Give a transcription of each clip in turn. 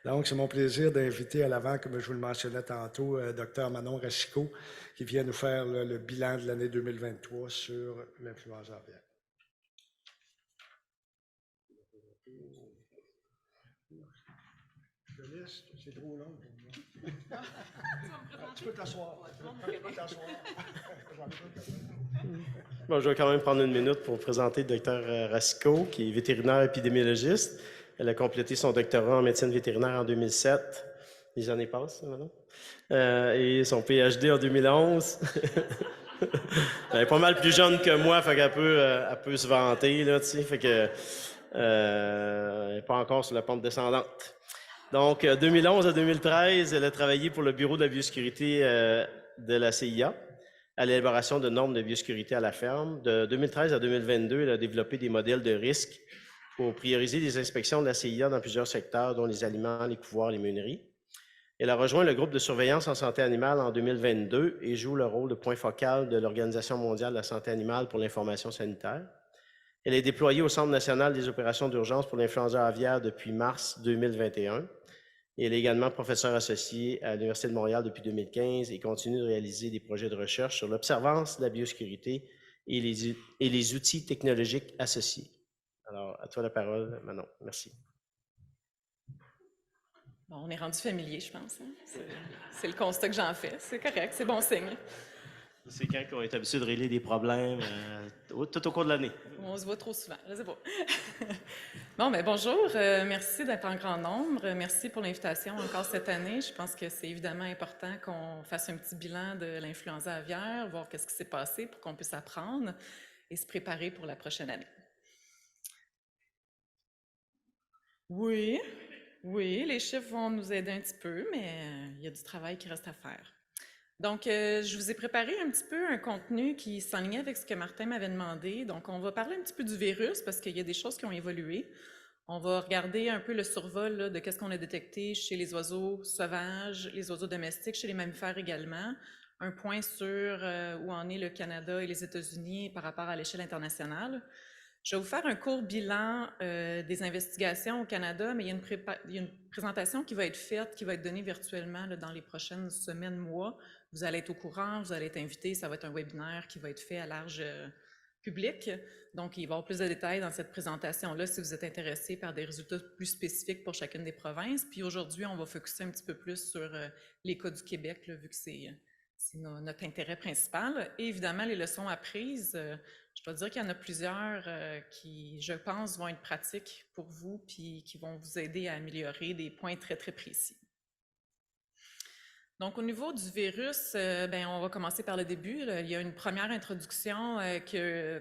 Donc, c'est mon plaisir d'inviter à l'avant, comme je vous le mentionnais tantôt, Dr Manon Racicot, qui vient nous faire le bilan de l'année 2023 sur l'influenza aviaire. Je te laisse, c'est trop long pour moi. Tu peux t'asseoir. Bon, je vais quand même prendre une minute pour présenter le Dr Racicot, qui est vétérinaire épidémiologiste. Elle a complété son doctorat en médecine vétérinaire en 2007. Les années passent, maintenant. Et son PhD en 2011. Elle est pas mal plus jeune que moi, fait qu'elle peut se vanter, là, tu sais, fait que elle n'est pas encore sur la pente descendante. Donc, 2011 à 2013, elle a travaillé pour le Bureau de la biosécurité de la CIA à l'élaboration de normes de biosécurité à la ferme. De 2013 à 2022, elle a développé des modèles de risque pour prioriser les inspections de la CIA dans plusieurs secteurs, dont les aliments, les couvoirs, les meuneries. Elle a rejoint le groupe de surveillance en santé animale en 2022 et joue le rôle de point focal de l'Organisation mondiale de la santé animale pour l'information sanitaire. Elle est déployée au Centre national des opérations d'urgence pour l'influenza aviaire depuis mars 2021. Et elle est également professeure associée à l'Université de Montréal depuis 2015 et continue de réaliser des projets de recherche sur l'observance de la biosécurité et les outils technologiques associés. Alors, à toi la parole, Manon. Merci. Bon, on est rendu familier, je pense. Hein? C'est le constat que j'en fais. C'est correct, c'est bon signe. C'est quand qu'on est habitué de régler des problèmes tout au cours de l'année. On se voit trop souvent, je sais pas. Bon, ben bonjour, merci d'être en grand nombre. Merci pour l'invitation encore cette année. Je pense que c'est évidemment important qu'on fasse un petit bilan de l'influenza aviaire, voir qu'est-ce qui s'est passé pour qu'on puisse apprendre et se préparer pour la prochaine année. Oui, les chiffres vont nous aider un petit peu, mais il y a du travail qui reste à faire. Donc, je vous ai préparé un petit peu un contenu qui s'enlignait avec ce que Martin m'avait demandé. Donc, on va parler un petit peu du virus parce qu'il y a des choses qui ont évolué. On va regarder un peu le survol là, de qu'est-ce qu'on a détecté chez les oiseaux sauvages, les oiseaux domestiques, chez les mammifères également. Un point sur où en est le Canada et les États-Unis par rapport à l'échelle internationale. Je vais vous faire un court bilan des investigations au Canada, mais il y a une présentation qui va être faite, qui va être donnée virtuellement là, dans les prochaines semaines, mois. Vous allez être au courant, vous allez être invité, ça va être un webinaire qui va être fait à large public. Donc, il va y avoir plus de détails dans cette présentation-là si vous êtes intéressé par des résultats plus spécifiques pour chacune des provinces. Puis aujourd'hui, on va focuser un petit peu plus sur les cas du Québec, là, vu que c'est notre intérêt principal. Et évidemment, les leçons apprises, je dois dire qu'il y en a plusieurs qui, je pense, vont être pratiques pour vous puis qui vont vous aider à améliorer des points très, très précis. Donc, au niveau du virus, on va commencer par le début. Là. Il y a une première introduction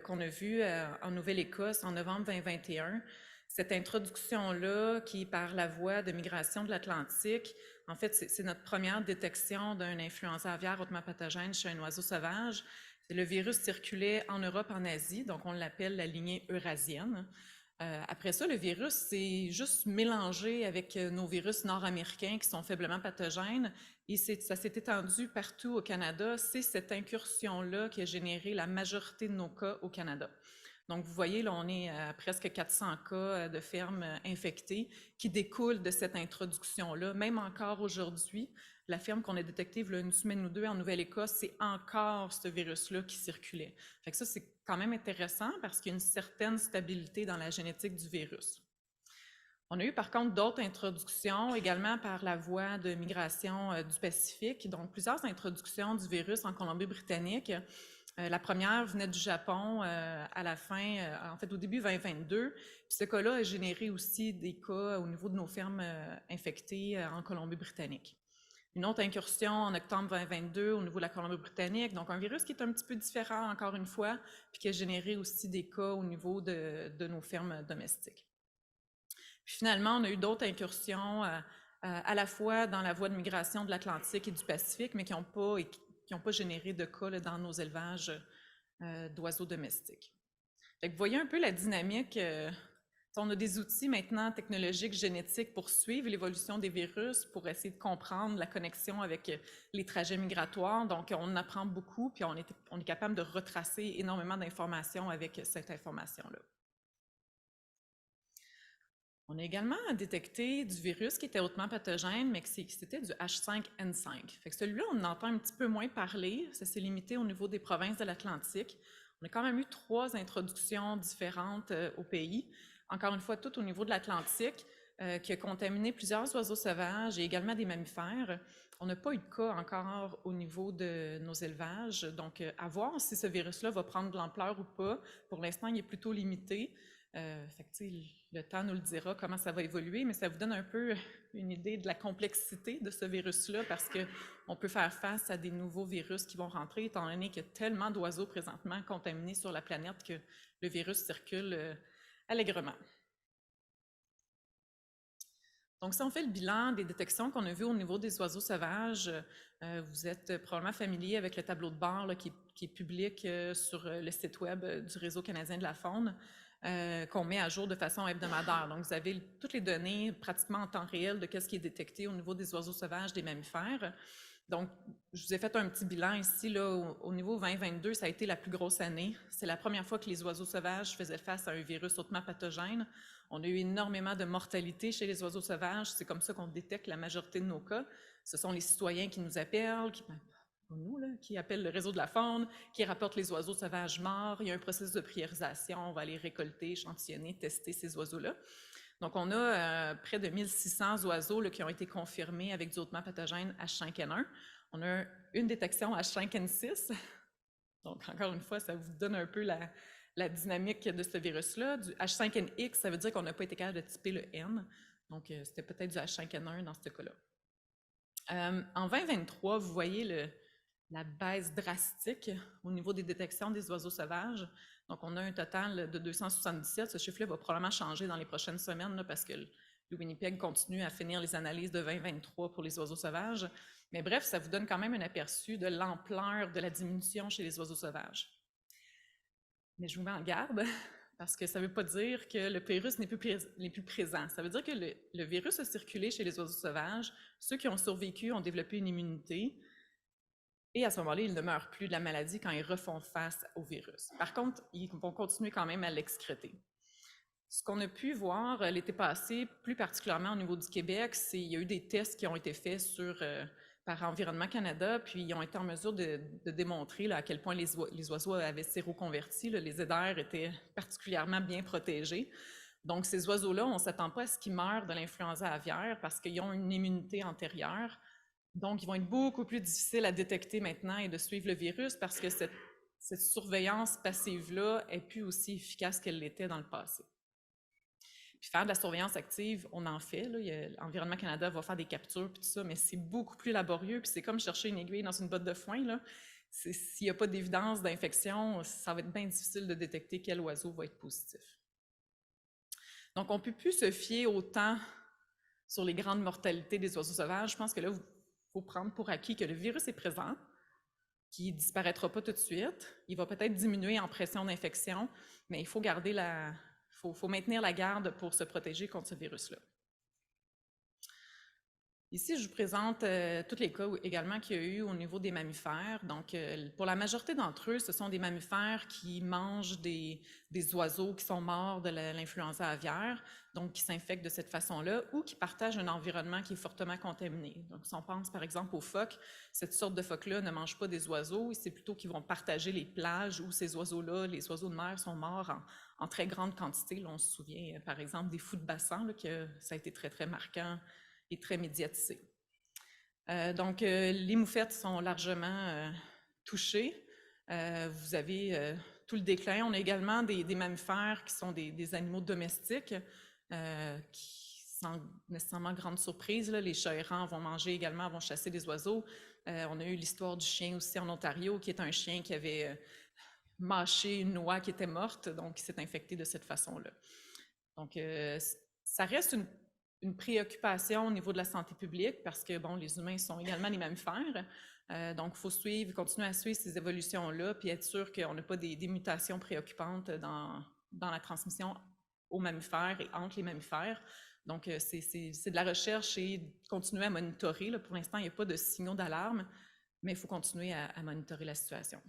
qu'on a vue en Nouvelle-Écosse en novembre 2021. Cette introduction-là, qui est par la voie de migration de l'Atlantique, en fait, c'est notre première détection d'un influenza aviaire hautement pathogène chez un oiseau sauvage. Le virus circulait en Europe, en Asie, donc on l'appelle la lignée eurasienne. Après ça, le virus s'est juste mélangé avec nos virus nord-américains qui sont faiblement pathogènes et ça s'est étendu partout au Canada. C'est cette incursion-là qui a généré la majorité de nos cas au Canada. Donc, vous voyez, là, on est à presque 400 cas de fermes infectées qui découlent de cette introduction-là. Même encore aujourd'hui, la ferme qu'on a détectée il y a une semaine ou deux en Nouvelle-Écosse, c'est encore ce virus-là qui circulait. Fait que ça, c'est quand même intéressant parce qu'il y a une certaine stabilité dans la génétique du virus. On a eu par contre d'autres introductions également par la voie de migration du Pacifique, donc plusieurs introductions du virus en Colombie-Britannique. La première venait du Japon à la fin, en fait au début 2022. Puis ce cas-là a généré aussi des cas au niveau de nos fermes infectées en Colombie-Britannique. Une autre incursion en octobre 2022 au niveau de la Colombie-Britannique, donc un virus qui est un petit peu différent encore une fois, puis qui a généré aussi des cas au niveau de nos fermes domestiques. Puis finalement, on a eu d'autres incursions à la fois dans la voie de migration de l'Atlantique et du Pacifique, mais qui n'ont pas généré de cas là, dans nos élevages d'oiseaux domestiques. Fait que vous voyez un peu la dynamique. On a des outils maintenant technologiques, génétiques pour suivre l'évolution des virus, pour essayer de comprendre la connexion avec les trajets migratoires. Donc, on apprend beaucoup, puis on est capable de retracer énormément d'informations avec cette information-là. On a également détecté du virus qui était hautement pathogène, mais qui c'était du H5N5. Fait que celui-là, on en entend un petit peu moins parler. Ça s'est limité au niveau des provinces de l'Atlantique. On a quand même eu 3 introductions différentes au pays. Encore une fois, tout au niveau de l'Atlantique, qui a contaminé plusieurs oiseaux sauvages et également des mammifères. On n'a pas eu de cas encore au niveau de nos élevages. Donc, à voir si ce virus-là va prendre de l'ampleur ou pas. Pour l'instant, il est plutôt limité. Fait que, le temps nous le dira comment ça va évoluer, mais ça vous donne un peu une idée de la complexité de ce virus-là parce qu'on peut faire face à des nouveaux virus qui vont rentrer, étant donné qu'il y a tellement d'oiseaux présentement contaminés sur la planète que le virus circule allègrement. Donc, si on fait le bilan des détections qu'on a vues au niveau des oiseaux sauvages, vous êtes probablement familier avec le tableau de bord là, qui est public sur le site web du Réseau canadien de la faune, qu'on met à jour de façon hebdomadaire. Donc, vous avez toutes les données pratiquement en temps réel de ce qui est détecté au niveau des oiseaux sauvages, des mammifères. Donc, je vous ai fait un petit bilan ici. Là, au niveau 2022, ça a été la plus grosse année. C'est la première fois que les oiseaux sauvages faisaient face à un virus hautement pathogène. On a eu énormément de mortalité chez les oiseaux sauvages. C'est comme ça qu'on détecte la majorité de nos cas. Ce sont les citoyens qui nous appellent, qui appellent le réseau de la faune, qui rapportent les oiseaux sauvages morts. Il y a un processus de priorisation. On va les récolter, échantillonner, tester ces oiseaux-là. Donc, on a près de 1600 oiseaux là, qui ont été confirmés avec du hautement pathogène H5N1. On a une détection H5N6. Donc, encore une fois, ça vous donne un peu la dynamique de ce virus-là. Du H5N-X, ça veut dire qu'on n'a pas été capable de typer le N. Donc, c'était peut-être du H5N1 dans ce cas-là. En 2023, vous voyez la baisse drastique au niveau des détections des oiseaux sauvages. Donc, on a un total de 277. Ce chiffre-là va probablement changer dans les prochaines semaines là, parce que le Winnipeg continue à finir les analyses de 2023 pour les oiseaux sauvages. Mais bref, ça vous donne quand même un aperçu de l'ampleur de la diminution chez les oiseaux sauvages. Mais je vous mets en garde parce que ça ne veut pas dire que le virus n'est plus présent. Ça veut dire que le virus a circulé chez les oiseaux sauvages. Ceux qui ont survécu ont développé une immunité. Et à ce moment-là, ils ne meurent plus de la maladie quand ils refont face au virus. Par contre, ils vont continuer quand même à l'excréter. Ce qu'on a pu voir l'été passé, plus particulièrement au niveau du Québec, c'est qu'il y a eu des tests qui ont été faits par Environnement Canada, puis ils ont été en mesure de démontrer là, à quel point les oiseaux avaient séroconverti. Là, les éders étaient particulièrement bien protégés. Donc, ces oiseaux-là, on ne s'attend pas à ce qu'ils meurent de l'influenza aviaire parce qu'ils ont une immunité antérieure. Donc, ils vont être beaucoup plus difficiles à détecter maintenant et de suivre le virus parce que cette surveillance passive-là est plus aussi efficace qu'elle l'était dans le passé. Puis faire de la surveillance active, on en fait. Environnement Canada va faire des captures puis tout ça, mais c'est beaucoup plus laborieux. Puis c'est comme chercher une aiguille dans une botte de foin. S'il n'y a pas d'évidence d'infection, ça va être bien difficile de détecter quel oiseau va être positif. Donc, on ne peut plus se fier autant sur les grandes mortalités des oiseaux sauvages. Je pense que là, il faut prendre pour acquis que le virus est présent, qu'il ne disparaîtra pas tout de suite. Il va peut-être diminuer en pression d'infection, mais il faut garder faut maintenir la garde pour se protéger contre ce virus-là. Ici, je vous présente tous les cas également qu'il y a eu au niveau des mammifères. Donc, pour la majorité d'entre eux, ce sont des mammifères qui mangent des oiseaux qui sont morts de l'influenza aviaire, donc qui s'infectent de cette façon-là, ou qui partagent un environnement qui est fortement contaminé. Donc, si on pense par exemple aux phoques, cette sorte de phoques-là ne mangent pas des oiseaux, c'est plutôt qu'ils vont partager les plages où ces oiseaux-là, les oiseaux de mer, sont morts en très grande quantité. Là, on se souvient par exemple des fous de bassin, là, que ça a été très, très marquant et très médiatisé. Donc, les moufettes sont largement touchées. Vous avez tout le déclin. On a également des mammifères qui sont des animaux domestiques qui, sans nécessairement grande surprise, là, les chats errants vont manger également, vont chasser des oiseaux. On a eu l'histoire du chien aussi en Ontario, qui est un chien qui avait mâché une noix qui était morte, donc qui s'est infecté de cette façon-là. Donc, ça reste une préoccupation au niveau de la santé publique parce que, bon, les humains sont également des mammifères. Donc, il faut continuer à suivre ces évolutions-là puis être sûr qu'on n'a pas des mutations préoccupantes dans la transmission aux mammifères et entre les mammifères. Donc, c'est de la recherche et continuer à monitorer. Là. Pour l'instant, il n'y a pas de signaux d'alarme, mais il faut continuer à monitorer la situation.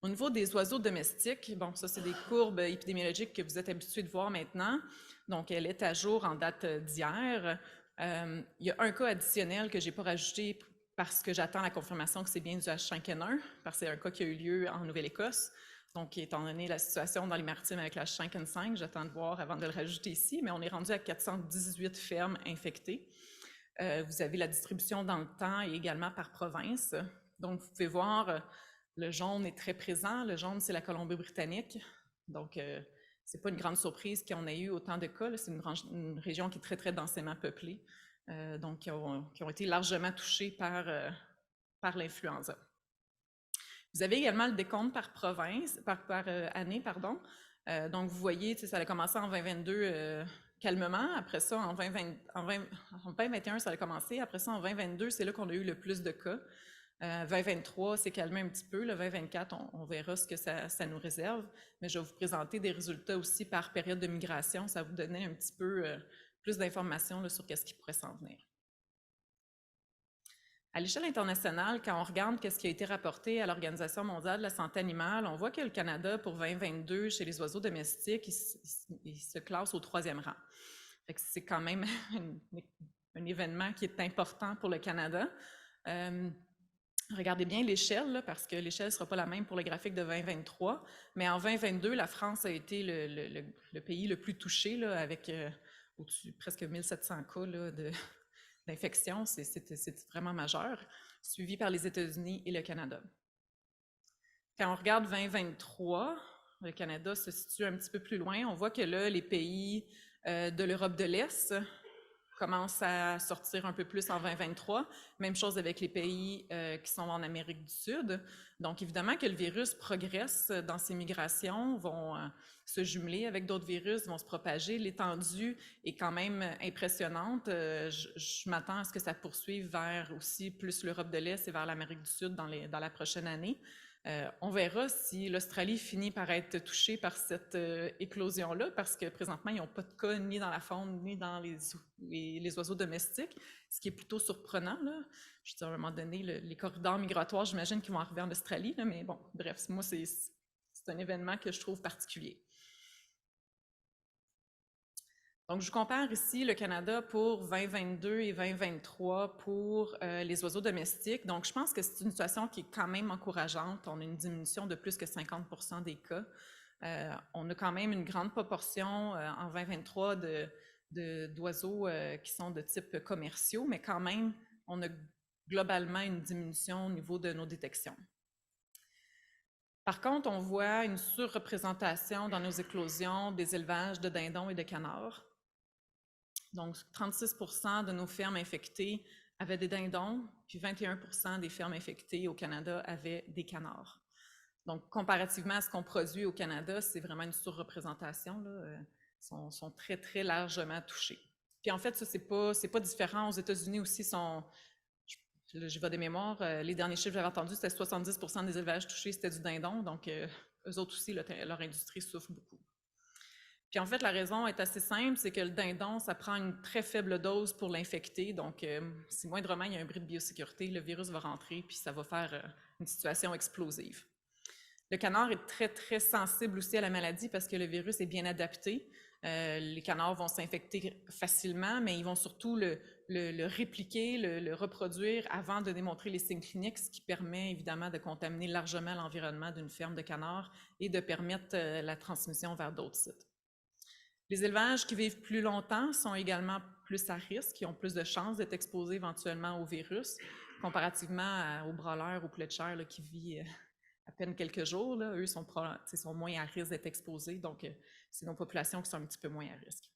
Au niveau des oiseaux domestiques, bon, ça, c'est des courbes épidémiologiques que vous êtes habitués de voir maintenant. Donc, elle est à jour en date d'hier. Il y a un cas additionnel que je n'ai pas rajouté parce que j'attends la confirmation que c'est bien du H5N1, parce que c'est un cas qui a eu lieu en Nouvelle-Écosse. Donc, étant donné la situation dans les Maritimes avec le H5N5, j'attends de voir avant de le rajouter ici, mais on est rendu à 418 fermes infectées. Vous avez la distribution dans le temps et également par province. Donc, vous pouvez voir, le jaune est très présent. Le jaune, c'est la Colombie-Britannique. Donc, ce n'est pas une grande surprise qu'on ait eu autant de cas. C'est une région qui est très, très densément peuplée, donc qui ont été largement touchés par l'influenza. Vous avez également le décompte par province, par année, pardon. Donc, vous voyez, ça a commencé en 2022 calmement. Après ça, en 2021, ça a commencé. Après ça, en 2022, c'est là qu'on a eu le plus de cas. 2023, c'est calmé un petit peu. Le 2024, on verra ce que ça nous réserve. Mais je vais vous présenter des résultats aussi par période de migration. Ça va vous donner un petit peu plus d'informations sur ce qui pourrait s'en venir. À l'échelle internationale, quand on regarde ce qui a été rapporté à l'Organisation mondiale de la santé animale, on voit que le Canada, pour 2022, chez les oiseaux domestiques, il se classe au 3e rang. C'est quand même un événement qui est important pour le Canada. Regardez bien l'échelle, parce que l'échelle ne sera pas la même pour le graphique de 2023, mais en 2022, la France a été le pays le plus touché, là, avec au-dessus presque 1700 cas d'infection. C'est vraiment majeur, suivi par les États-Unis et le Canada. Quand on regarde 2023, le Canada se situe un petit peu plus loin. On voit que là, les pays de l'Europe de l'Est commencent à sortir un peu plus en 2023. Même chose avec les pays qui sont en Amérique du Sud. Donc, évidemment que le virus progresse dans ses migrations, vont se jumeler avec d'autres virus, vont se propager. L'étendue est quand même impressionnante. Je m'attends à ce que ça poursuive vers aussi plus l'Europe de l'Est et vers l'Amérique du Sud dans la prochaine année. On verra si l'Australie finit par être touchée par cette éclosion-là, parce que présentement, ils n'ont pas de cas ni dans la faune, ni dans les oiseaux domestiques, ce qui est plutôt surprenant, là. Je veux dire, à un moment donné, les corridors migratoires, j'imagine qu'ils vont arriver en Australie, là, mais bon, bref, moi, c'est un événement que je trouve particulier. Donc, je vous compare ici le Canada pour 2022 et 2023 pour les oiseaux domestiques. Donc, je pense que c'est une situation qui est quand même encourageante. On a une diminution de plus que 50% des cas. On a quand même une grande proportion en 2023 d'oiseaux qui sont de type commerciaux, mais quand même, on a globalement une diminution au niveau de nos détections. Par contre, on voit une surreprésentation dans nos éclosions des élevages de dindons et de canards. Donc, 36% de nos fermes infectées avaient des dindons, puis 21% des fermes infectées au Canada avaient des canards. Donc, comparativement à ce qu'on produit au Canada, c'est vraiment une surreprésentation, là. Ils sont très, très largement touchés. Puis en fait, ça, c'est pas différent. Aux États-Unis aussi, je vais de mémoire, les derniers chiffres que j'avais entendus, c'était 70% des élevages touchés, c'était du dindon. Donc, eux autres aussi, leur industrie souffre beaucoup. Puis en fait, la raison est assez simple, c'est que le dindon, ça prend une très faible dose pour l'infecter. Donc, si moindrement il y a un bris de biosécurité, le virus va rentrer puis ça va faire une situation explosive. Le canard est très, très sensible aussi à la maladie parce que le virus est bien adapté. Les canards vont s'infecter facilement, mais ils vont surtout le répliquer, le reproduire avant de démontrer les signes cliniques, ce qui permet évidemment de contaminer largement l'environnement d'une ferme de canards et de permettre la transmission vers d'autres sites. Les élevages qui vivent plus longtemps sont également plus à risque, qui ont plus de chances d'être exposés éventuellement au virus, comparativement aux broileurs ou poulet de chair là, qui vivent à peine quelques jours. Là, eux sont moins à risque d'être exposés, donc c'est nos populations qui sont un petit peu moins à risque.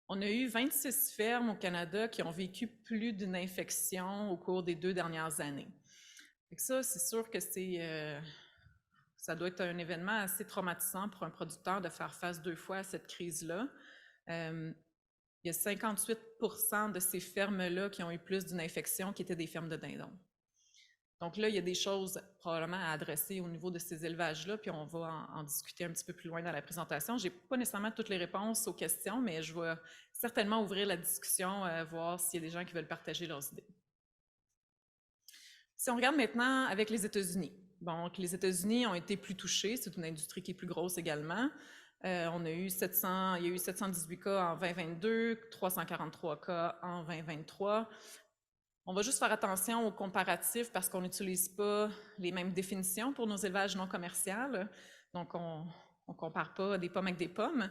On a eu 26 fermes au Canada qui ont vécu plus d'une infection au cours des 2 dernières années. Et ça, c'est sûr que ça doit être un événement assez traumatisant pour un producteur de faire face 2 fois à cette crise-là. Il y a 58% de ces fermes-là qui ont eu plus d'une infection qui étaient des fermes de dindons. Donc là, il y a des choses probablement à adresser au niveau de ces élevages-là, puis on va en discuter un petit peu plus loin dans la présentation. Je n'ai pas nécessairement toutes les réponses aux questions, mais je vais certainement ouvrir la discussion, voir s'il y a des gens qui veulent partager leurs idées. Si on regarde maintenant avec les États-Unis, donc les États-Unis ont été plus touchés, c'est une industrie qui est plus grosse également. Il y a eu 718 cas en 2022, 343 cas en 2023. On va juste faire attention aux comparatifs parce qu'on n'utilise pas les mêmes définitions pour nos élevages non commerciaux. Donc, on ne compare pas des pommes avec des pommes.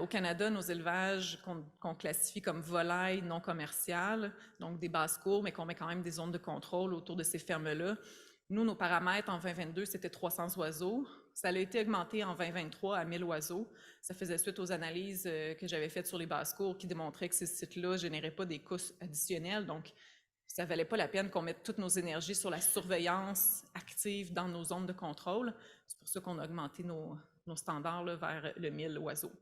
Au Canada, nos élevages qu'on classifie comme volailles non commerciales, donc des basses-cours, mais qu'on met quand même des zones de contrôle autour de ces fermes-là. Nous, nos paramètres en 2022, c'était 300 oiseaux. Ça a été augmenté en 2023 à 1000 oiseaux. Ça faisait suite aux analyses que j'avais faites sur les basses-cours qui démontraient que ces sites-là ne généraient pas des coûts additionnels. Donc, ça ne valait pas la peine qu'on mette toutes nos énergies sur la surveillance active dans nos zones de contrôle. C'est pour ça qu'on a augmenté nos standards là, vers le 1000 oiseaux.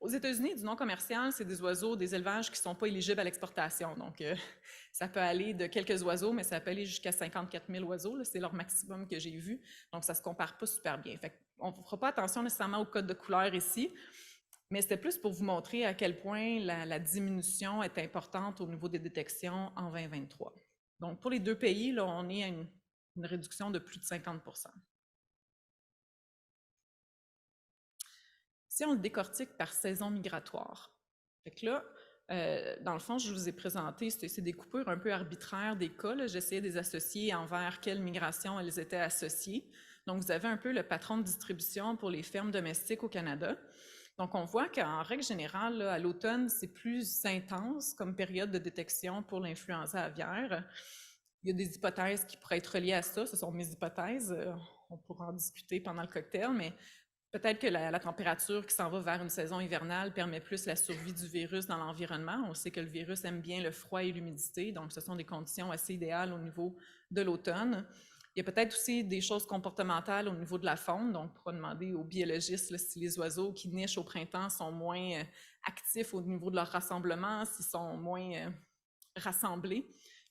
Aux États-Unis, du non commercial, c'est des oiseaux, des élevages qui ne sont pas éligibles à l'exportation. Donc, ça peut aller de quelques oiseaux, mais ça peut aller jusqu'à 54 000 oiseaux. C'est leur maximum que j'ai vu. Donc, ça ne se compare pas super bien. Fait on ne fera pas attention nécessairement au code de couleur ici, mais c'était plus pour vous montrer à quel point la diminution est importante au niveau des détections en 2023. Donc, pour les deux pays, là, on est à une réduction de plus de 50 %. Si on le décortique par saison migratoire, fait que là, dans le fond, je vous ai présenté, c'est des coupures un peu arbitraires des cas. J'essayais de les associer envers quelle migration elles étaient associées. Donc, vous avez un peu le patron de distribution pour les fermes domestiques au Canada. Donc, on voit qu'en règle générale, là, à l'automne, c'est plus intense comme période de détection pour l'influenza aviaire. Il y a des hypothèses qui pourraient être reliées à ça. Ce sont mes hypothèses. On pourra en discuter pendant le cocktail, mais peut-être que la température qui s'en va vers une saison hivernale permet plus la survie du virus dans l'environnement. On sait que le virus aime bien le froid et l'humidité, donc ce sont des conditions assez idéales au niveau de l'automne. Il y a peut-être aussi des choses comportementales au niveau de la faune, donc on pourra demander aux biologistes là, si les oiseaux qui nichent au printemps sont moins actifs au niveau de leur rassemblement, s'ils sont moins rassemblés,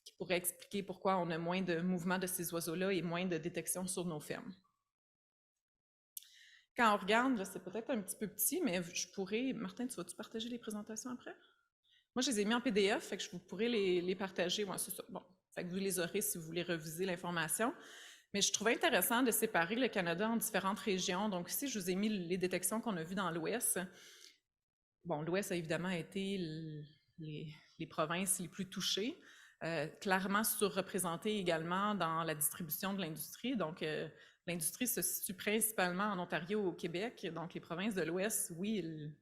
qui pourrait expliquer pourquoi on a moins de mouvements de ces oiseaux-là et moins de détection sur nos fermes. Quand on regarde, c'est peut-être un petit peu petit, mais je pourrais... Martin, tu vas-tu partager les présentations après? Moi, je les ai mis en PDF, fait que je vous pourrais les partager. Ouais, c'est ça. Bon, fait que vous les aurez si vous voulez reviser l'information. Mais je trouvais intéressant de séparer le Canada en différentes régions. Donc ici, je vous ai mis les détections qu'on a vues dans l'Ouest. Bon, l'Ouest a évidemment été les provinces les plus touchées, clairement surreprésentées également dans la distribution de l'industrie. Donc, l'industrie se situe principalement en Ontario et au Québec. Donc, les provinces de l'Ouest, oui,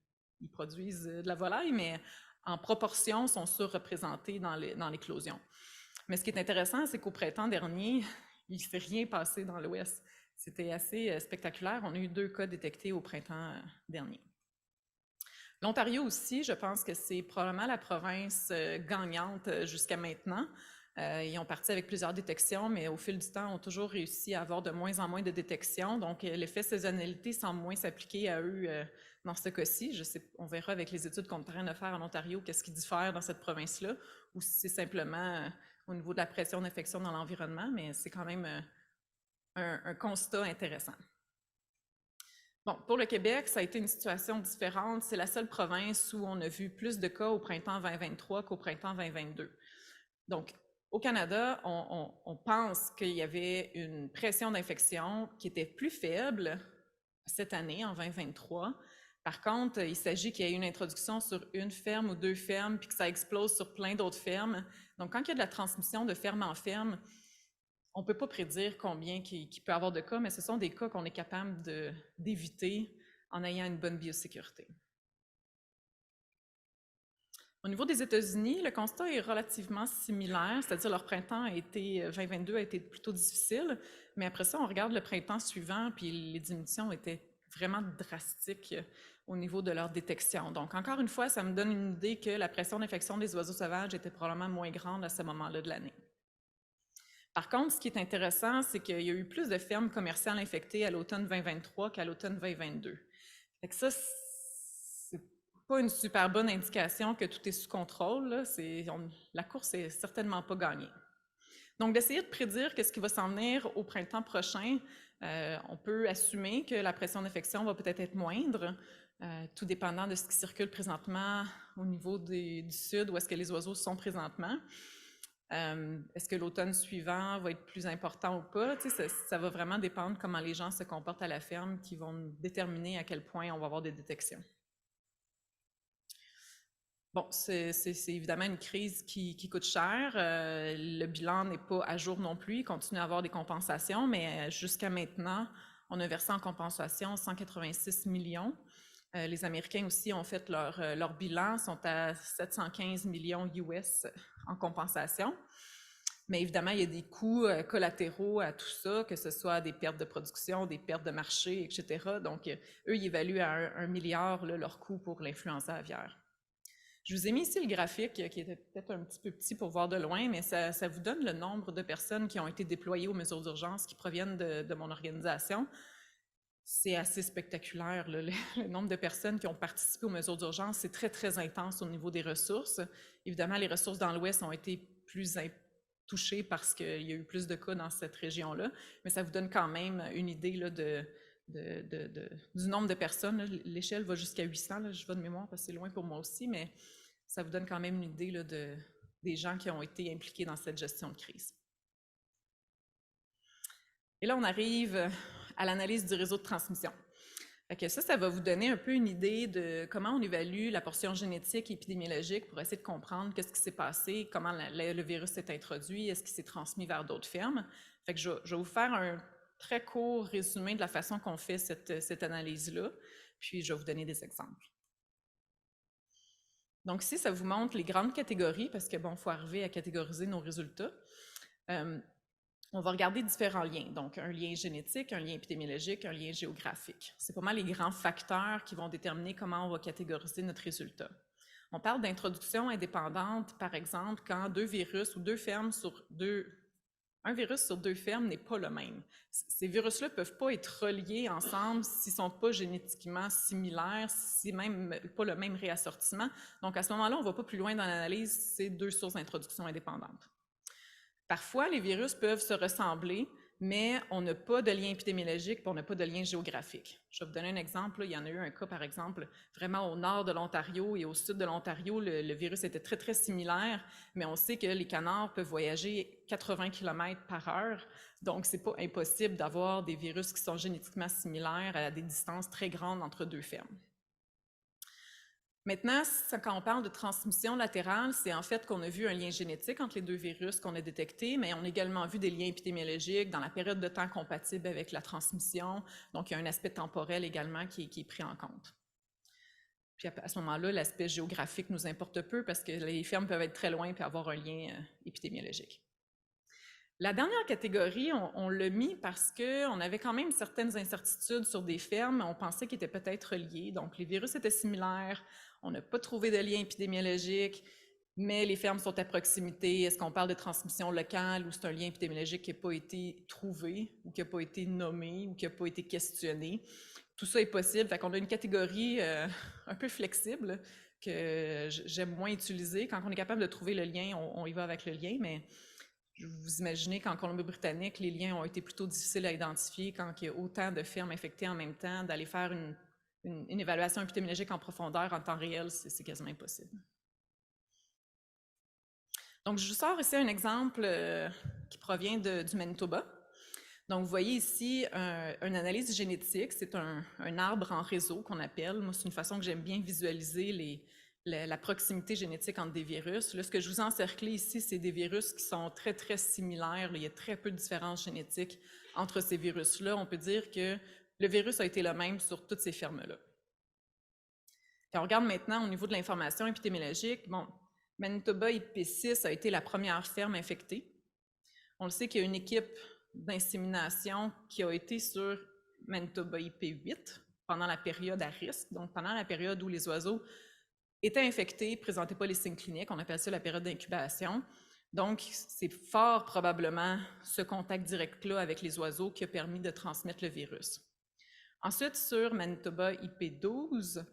ils produisent de la volaille, mais en proportion, sont surreprésentées dans l'éclosion. Mais ce qui est intéressant, c'est qu'au printemps dernier, il ne s'est rien passé dans l'Ouest. C'était assez spectaculaire. On a eu 2 cas détectés au printemps dernier. L'Ontario aussi, je pense que c'est probablement la province gagnante jusqu'à maintenant. Ils ont parti avec plusieurs détections, mais au fil du temps, ont toujours réussi à avoir de moins en moins de détections. Donc, l'effet saisonnalité semble moins s'appliquer à eux dans ce cas-ci. On verra avec les études qu'on est en train de faire en Ontario qu'est-ce qui diffère dans cette province-là, ou si c'est simplement au niveau de la pression d'infection dans l'environnement, mais c'est quand même un constat intéressant. Bon, pour le Québec, ça a été une situation différente. C'est la seule province où on a vu plus de cas au printemps 2023 qu'au printemps 2022. Donc, au Canada, on pense qu'il y avait une pression d'infection qui était plus faible cette année, en 2023. Par contre, il s'agit qu'il y ait une introduction sur une ferme ou 2 fermes, puis que ça explose sur plein d'autres fermes. Donc, quand il y a de la transmission de ferme en ferme, on ne peut pas prédire combien il peut y avoir de cas, mais ce sont des cas qu'on est capable d'éviter en ayant une bonne biosécurité. Au niveau des États-Unis, le constat est relativement similaire, c'est-à-dire leur printemps 2022 a été plutôt difficile, mais après ça, on regarde le printemps suivant, puis les diminutions étaient vraiment drastiques au niveau de leur détection. Donc, encore une fois, ça me donne une idée que la pression d'infection des oiseaux sauvages était probablement moins grande à ce moment-là de l'année. Par contre, ce qui est intéressant, c'est qu'il y a eu plus de fermes commerciales infectées à l'automne 2023 qu'à l'automne 2022. Fait que ça, c'est pas une super bonne indication que tout est sous contrôle. Là. La course est certainement pas gagnée. Donc, d'essayer de prédire qu'est-ce qui va s'en venir au printemps prochain, on peut assumer que la pression d'infection va peut-être être moindre, tout dépendant de ce qui circule présentement au niveau du sud, où est-ce que les oiseaux sont présentement. Est-ce que l'automne suivant va être plus important ou pas? Tu sais, ça va vraiment dépendre comment les gens se comportent à la ferme qui vont déterminer à quel point on va avoir des détections. Bon, c'est évidemment une crise qui coûte cher. Le bilan n'est pas à jour non plus. Il continue à avoir des compensations, mais jusqu'à maintenant, on a versé en compensation 186 millions. Les Américains aussi ont fait leur bilan, sont à 715 millions US en compensation. Mais évidemment, il y a des coûts collatéraux à tout ça, que ce soit des pertes de production, des pertes de marché, etc. Donc, eux, ils évaluent à 1 milliard là, leur coût pour l'influenza aviaire. Je vous ai mis ici le graphique qui était peut-être un petit peu petit pour voir de loin, mais ça vous donne le nombre de personnes qui ont été déployées aux mesures d'urgence qui proviennent de mon organisation. C'est assez spectaculaire, là, le nombre de personnes qui ont participé aux mesures d'urgence. C'est très, très intense au niveau des ressources. Évidemment, les ressources dans l'Ouest ont été plus touchées parce qu'il y a eu plus de cas dans cette région-là, mais ça vous donne quand même une idée là, du nombre de personnes. L'échelle va jusqu'à 800, là, je vais de mémoire parce que c'est loin pour moi aussi, mais ça vous donne quand même une idée là, des gens qui ont été impliqués dans cette gestion de crise. Et là, on arrive à l'analyse du réseau de transmission. Ça va vous donner un peu une idée de comment on évalue la portion génétique et épidémiologique pour essayer de comprendre qu'est-ce qui s'est passé, comment le virus s'est introduit, est-ce qu'il s'est transmis vers d'autres fermes. Je vais vous faire un très court résumé de la façon qu'on fait cette analyse-là, puis je vais vous donner des exemples. Donc ici, ça vous montre les grandes catégories, parce que bon, il faut arriver à catégoriser nos résultats. On va regarder différents liens, donc un lien génétique, un lien épidémiologique, un lien géographique. C'est pas mal les grands facteurs qui vont déterminer comment on va catégoriser notre résultat. On parle d'introduction indépendante, par exemple, quand un virus sur deux fermes n'est pas le même. Ces virus-là ne peuvent pas être reliés ensemble s'ils ne sont pas génétiquement similaires, si même pas le même réassortiment. Donc, à ce moment-là, on ne va pas plus loin dans l'analyse, c'est deux sources d'introduction indépendantes. Parfois, les virus peuvent se ressembler, mais on n'a pas de lien épidémiologique et on n'a pas de lien géographique. Je vais vous donner un exemple. Là. Il y en a eu un cas, par exemple, vraiment au nord de l'Ontario et au sud de l'Ontario. Le virus était très, très similaire, mais on sait que les canards peuvent voyager 80 km/h. Donc, ce n'est pas impossible d'avoir des virus qui sont génétiquement similaires à des distances très grandes entre deux fermes. Maintenant, quand on parle de transmission latérale, c'est en fait qu'on a vu un lien génétique entre les deux virus qu'on a détectés, mais on a également vu des liens épidémiologiques dans la période de temps compatible avec la transmission. Donc, il y a un aspect temporel également qui est pris en compte. Puis à ce moment-là, l'aspect géographique nous importe peu parce que les fermes peuvent être très loin et avoir un lien épidémiologique. La dernière catégorie, on l'a mis parce qu'on avait quand même certaines incertitudes sur des fermes. On pensait qu'ils étaient peut-être liés. Donc, les virus étaient similaires. On n'a pas trouvé de lien épidémiologique, mais les fermes sont à proximité. Est-ce qu'on parle de transmission locale ou c'est un lien épidémiologique qui n'a pas été trouvé ou qui n'a pas été nommé ou qui n'a pas été questionné? Tout ça est possible. Fait qu'on a une catégorie un peu flexible que j'aime moins utiliser. Quand on est capable de trouver le lien, on y va avec le lien, mais vous imaginez qu'en Colombie-Britannique, les liens ont été plutôt difficiles à identifier quand il y a autant de fermes infectées en même temps, d'aller faire une évaluation épidémiologique en profondeur en temps réel, c'est quasiment impossible. Donc, je vous sors ici un exemple qui provient du Manitoba. Donc, vous voyez ici une analyse génétique. C'est un arbre en réseau qu'on appelle. Moi, c'est une façon que j'aime bien visualiser la proximité génétique entre des virus. Là, ce que je vous ai encerclé ici, c'est des virus qui sont très, très similaires. Là, il y a très peu de différences génétiques entre ces virus-là. On peut dire que le virus a été le même sur toutes ces fermes-là. Puis on regarde maintenant au niveau de l'information épidémiologique. Bon, Manitoba IP6 a été la première ferme infectée. On le sait qu'il y a une équipe d'insémination qui a été sur Manitoba IP8 pendant la période à risque, donc pendant la période où les oiseaux étaient infectés, ne présentaient pas les signes cliniques, on appelle ça la période d'incubation. Donc, c'est fort probablement ce contact direct-là avec les oiseaux qui a permis de transmettre le virus. Ensuite, sur Manitoba IP12,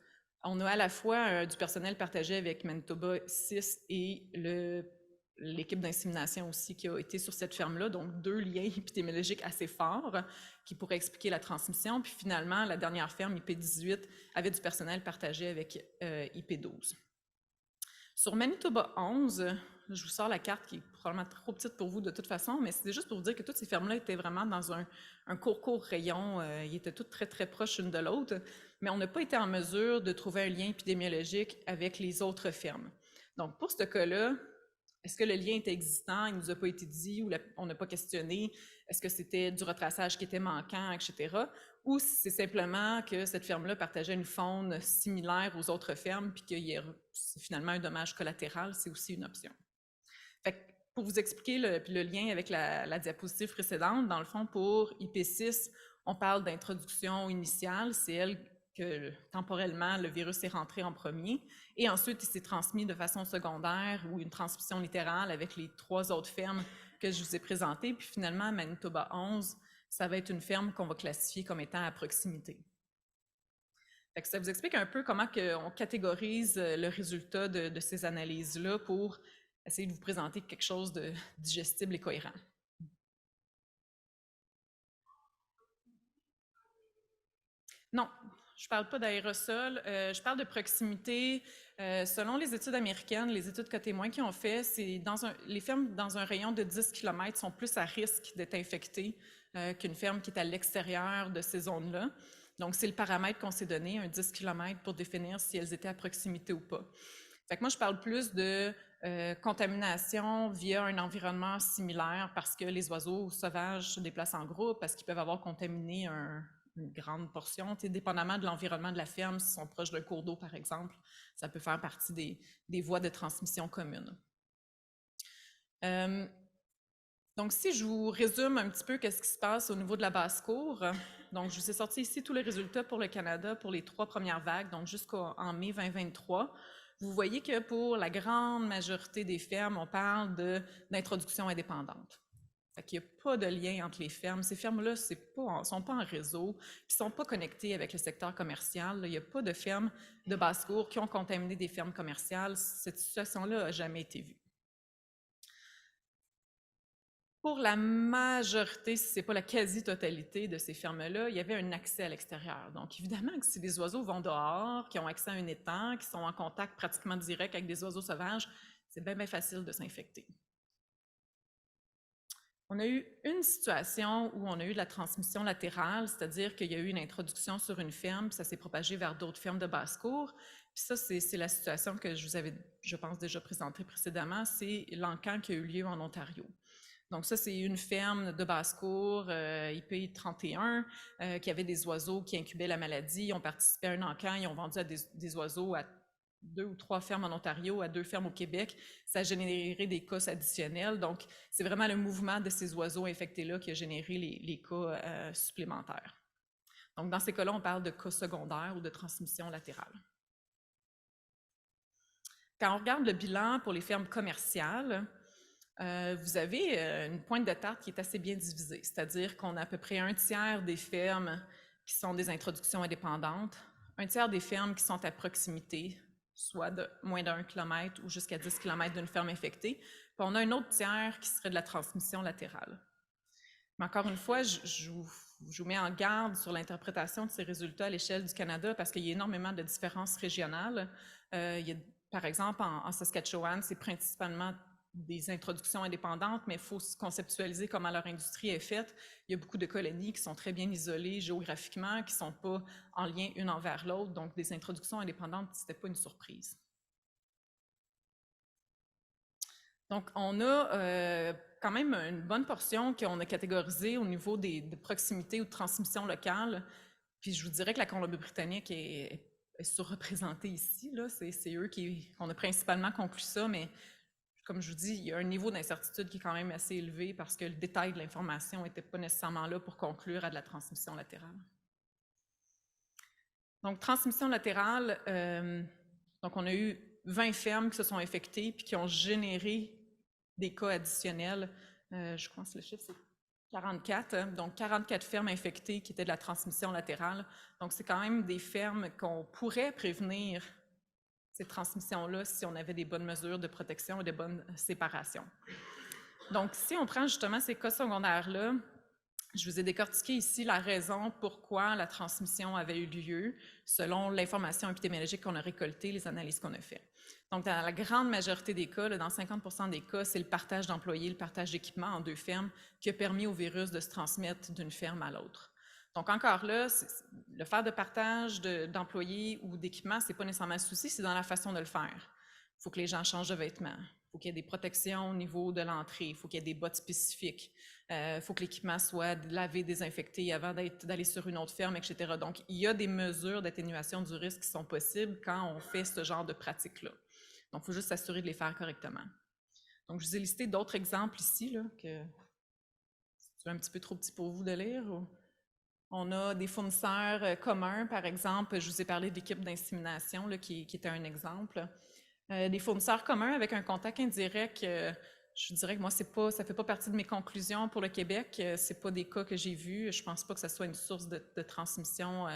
on a à la fois du personnel partagé avec Manitoba 6 et l'équipe d'insémination aussi qui a été sur cette ferme-là, donc deux liens épidémiologiques assez forts qui pourraient expliquer la transmission. Puis finalement, la dernière ferme, IP18, avait du personnel partagé avec IP12. Sur Manitoba 11, je vous sors la carte qui est probablement trop petite pour vous de toute façon, mais c'est juste pour vous dire que toutes ces fermes-là étaient vraiment dans un court rayon. Ils étaient toutes très, très proches l'une de l'autre, mais on n'a pas été en mesure de trouver un lien épidémiologique avec les autres fermes. Donc, pour ce cas-là, est-ce que le lien était existant, il ne nous a pas été dit ou on n'a pas questionné, est-ce que c'était du retraçage qui était manquant, etc. Ou si c'est simplement que cette ferme-là partageait une faune similaire aux autres fermes puis que c'est finalement un dommage collatéral, c'est aussi une option. Fait que pour vous expliquer le lien avec la diapositive précédente, dans le fond, pour IP6, on parle d'introduction initiale, c'est elle que temporellement le virus est rentré en premier, et ensuite il s'est transmis de façon secondaire ou une transmission littérale avec les 3 autres fermes que je vous ai présentées, puis finalement Manitoba 11, ça va être une ferme qu'on va classifier comme étant à proximité. Fait que ça vous explique un peu comment on catégorise le résultat de ces analyses-là pour essayer de vous présenter quelque chose de digestible et cohérent. Non, je ne parle pas d'aérosol, je parle de proximité. Selon les études américaines, les études cas témoins qui ont fait, les fermes dans un rayon de 10 km sont plus à risque d'être infectées qu'une ferme qui est à l'extérieur de ces zones-là. Donc, c'est le paramètre qu'on s'est donné, un 10 km, pour définir si elles étaient à proximité ou pas. Fait que moi, je parle plus de contamination via un environnement similaire parce que les oiseaux sauvages se déplacent en groupe, parce qu'ils peuvent avoir contaminé une grande portion, dépendamment de l'environnement de la ferme, s'ils sont proches d'un cours d'eau, par exemple, ça peut faire partie des voies de transmission communes. Donc, si je vous résume un petit peu qu'est-ce qui se passe au niveau de la basse-cour, donc je vous ai sorti ici tous les résultats pour le Canada pour les 3 premières vagues, donc jusqu'en mai 2023. Vous voyez que pour la grande majorité des fermes, on parle d'introduction indépendante. Fait qu'il n'y a pas de lien entre les fermes. Ces fermes-là ne sont pas en réseau, puis ne sont pas connectées avec le secteur commercial. Il n'y a pas de fermes de basse-cour qui ont contaminé des fermes commerciales. Cette situation-là n'a jamais été vue. Pour la majorité, si ce n'est pas la quasi-totalité de ces fermes-là, il y avait un accès à l'extérieur. Donc, évidemment que si des oiseaux vont dehors, qui ont accès à un étang, qui sont en contact pratiquement direct avec des oiseaux sauvages, c'est bien facile de s'infecter. On a eu une situation où on a eu de la transmission latérale, c'est-à-dire qu'il y a eu une introduction sur une ferme, puis ça s'est propagé vers d'autres fermes de basse-cour. Puis ça, c'est la situation que je vous avais, je pense, déjà présentée précédemment, c'est l'encan qui a eu lieu en Ontario. Donc ça, c'est une ferme de basse-cour, IP31, qui avait des oiseaux qui incubaient la maladie. Ils ont participé à un encan, ils ont vendu des oiseaux à 2 ou 3 fermes en Ontario, à 2 fermes au Québec. Ça a généré des cas additionnels. Donc, c'est vraiment le mouvement de ces oiseaux infectés-là qui a généré les cas supplémentaires. Donc, dans ces cas-là, on parle de cas secondaires ou de transmission latérale. Quand on regarde le bilan pour les fermes commerciales, vous avez une pointe de tarte qui est assez bien divisée, c'est-à-dire qu'on a à peu près 1/3 des fermes qui sont des introductions indépendantes, 1/3 des fermes qui sont à proximité, soit de moins d'1 km ou jusqu'à 10 km d'une ferme infectée, puis on a un autre tiers qui serait de la transmission latérale. Mais encore une fois, je vous mets en garde sur l'interprétation de ces résultats à l'échelle du Canada parce qu'il y a énormément de différences régionales. Par exemple, en Saskatchewan, c'est principalement des introductions indépendantes, mais il faut se conceptualiser comment leur industrie est faite. Il y a beaucoup de colonies qui sont très bien isolées géographiquement, qui ne sont pas en lien une envers l'autre, donc des introductions indépendantes, ce n'était pas une surprise. Donc, on a quand même une bonne portion qu'on a catégorisée au niveau de proximité ou de transmission locale. Puis je vous dirais que la Colombie-Britannique est surreprésentée ici. C'est eux qu'on a principalement conclu ça, mais comme je vous dis, il y a un niveau d'incertitude qui est quand même assez élevé parce que le détail de l'information n'était pas nécessairement là pour conclure à de la transmission latérale. Donc, transmission latérale, donc on a eu 20 fermes qui se sont infectées puis qui ont généré des cas additionnels. Je pense que le chiffre, c'est 44. Donc, 44 fermes infectées qui étaient de la transmission latérale. Donc, c'est quand même des fermes qu'on pourrait prévenir ces transmissions-là si on avait des bonnes mesures de protection et de bonnes séparations. Donc, si on prend justement ces cas secondaires-là, Je vous ai décortiqué ici la raison pourquoi la transmission avait eu lieu selon l'information épidémiologique qu'on a récoltée, les analyses qu'on a faites. Donc, dans la grande majorité des cas, là, dans 50% des cas, c'est le partage d'employés, le partage d'équipements en 2 fermes qui a permis au virus de se transmettre d'une ferme à l'autre. Donc, encore là, le faire de partage d'employés ou d'équipements, ce n'est pas nécessairement le souci, c'est dans la façon de le faire. Il faut que les gens changent de vêtements. Il faut qu'il y ait des protections au niveau de l'entrée. Il faut qu'il y ait des bottes spécifiques. Il faut que l'équipement soit lavé, désinfecté avant d'aller sur une autre ferme, etc. Donc, il y a des mesures d'atténuation du risque qui sont possibles quand on fait ce genre de pratique-là. Donc, il faut juste s'assurer de les faire correctement. Donc, je vous ai listé d'autres exemples ici, là, que c'est un petit peu trop petit pour vous de lire. Ou... On a des fournisseurs communs, par exemple, je vous ai parlé d'équipes d'insémination, qui était un exemple. Des fournisseurs communs avec un contact indirect, je dirais que moi, ça ne fait pas partie de mes conclusions pour le Québec. Ce n'est pas des cas que j'ai vus. Je ne pense pas que ce soit une source de transmission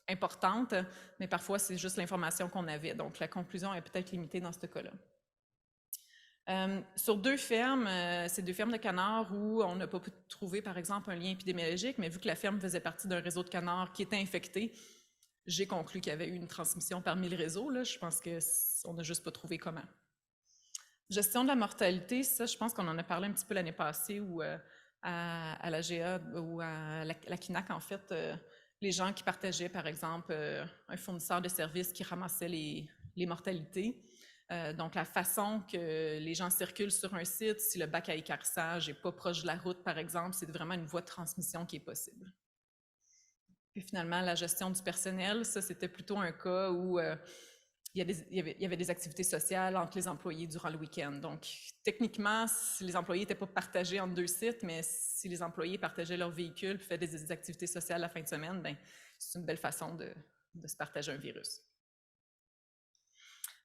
importante, mais parfois, c'est juste l'information qu'on avait. Donc, la conclusion est peut-être limitée dans ce cas-là. Sur 2 fermes, c'est 2 fermes de canards où on n'a pas pu trouver, par exemple, un lien épidémiologique, mais vu que la ferme faisait partie d'un réseau de canards qui était infecté, j'ai conclu qu'il y avait eu une transmission parmi le réseau. Là. Je pense qu'on n'a juste pas trouvé comment. Gestion de la mortalité, ça, je pense qu'on en a parlé un petit peu l'année passée où à la GA ou à la KINAC, en fait, les gens qui partageaient, par exemple, un fournisseur de services qui ramassait les mortalités. Donc, la façon que les gens circulent sur un site, si le bac à écarissage n'est pas proche de la route, par exemple, c'est vraiment une voie de transmission qui est possible. Puis finalement, la gestion du personnel, ça, c'était plutôt un cas où il y avait des activités sociales entre les employés durant le week-end. Donc, techniquement, si les employés n'étaient pas partagés entre 2 sites, mais si les employés partageaient leur véhicule et faisaient des activités sociales la fin de semaine, bien, c'est une belle façon de se partager un virus.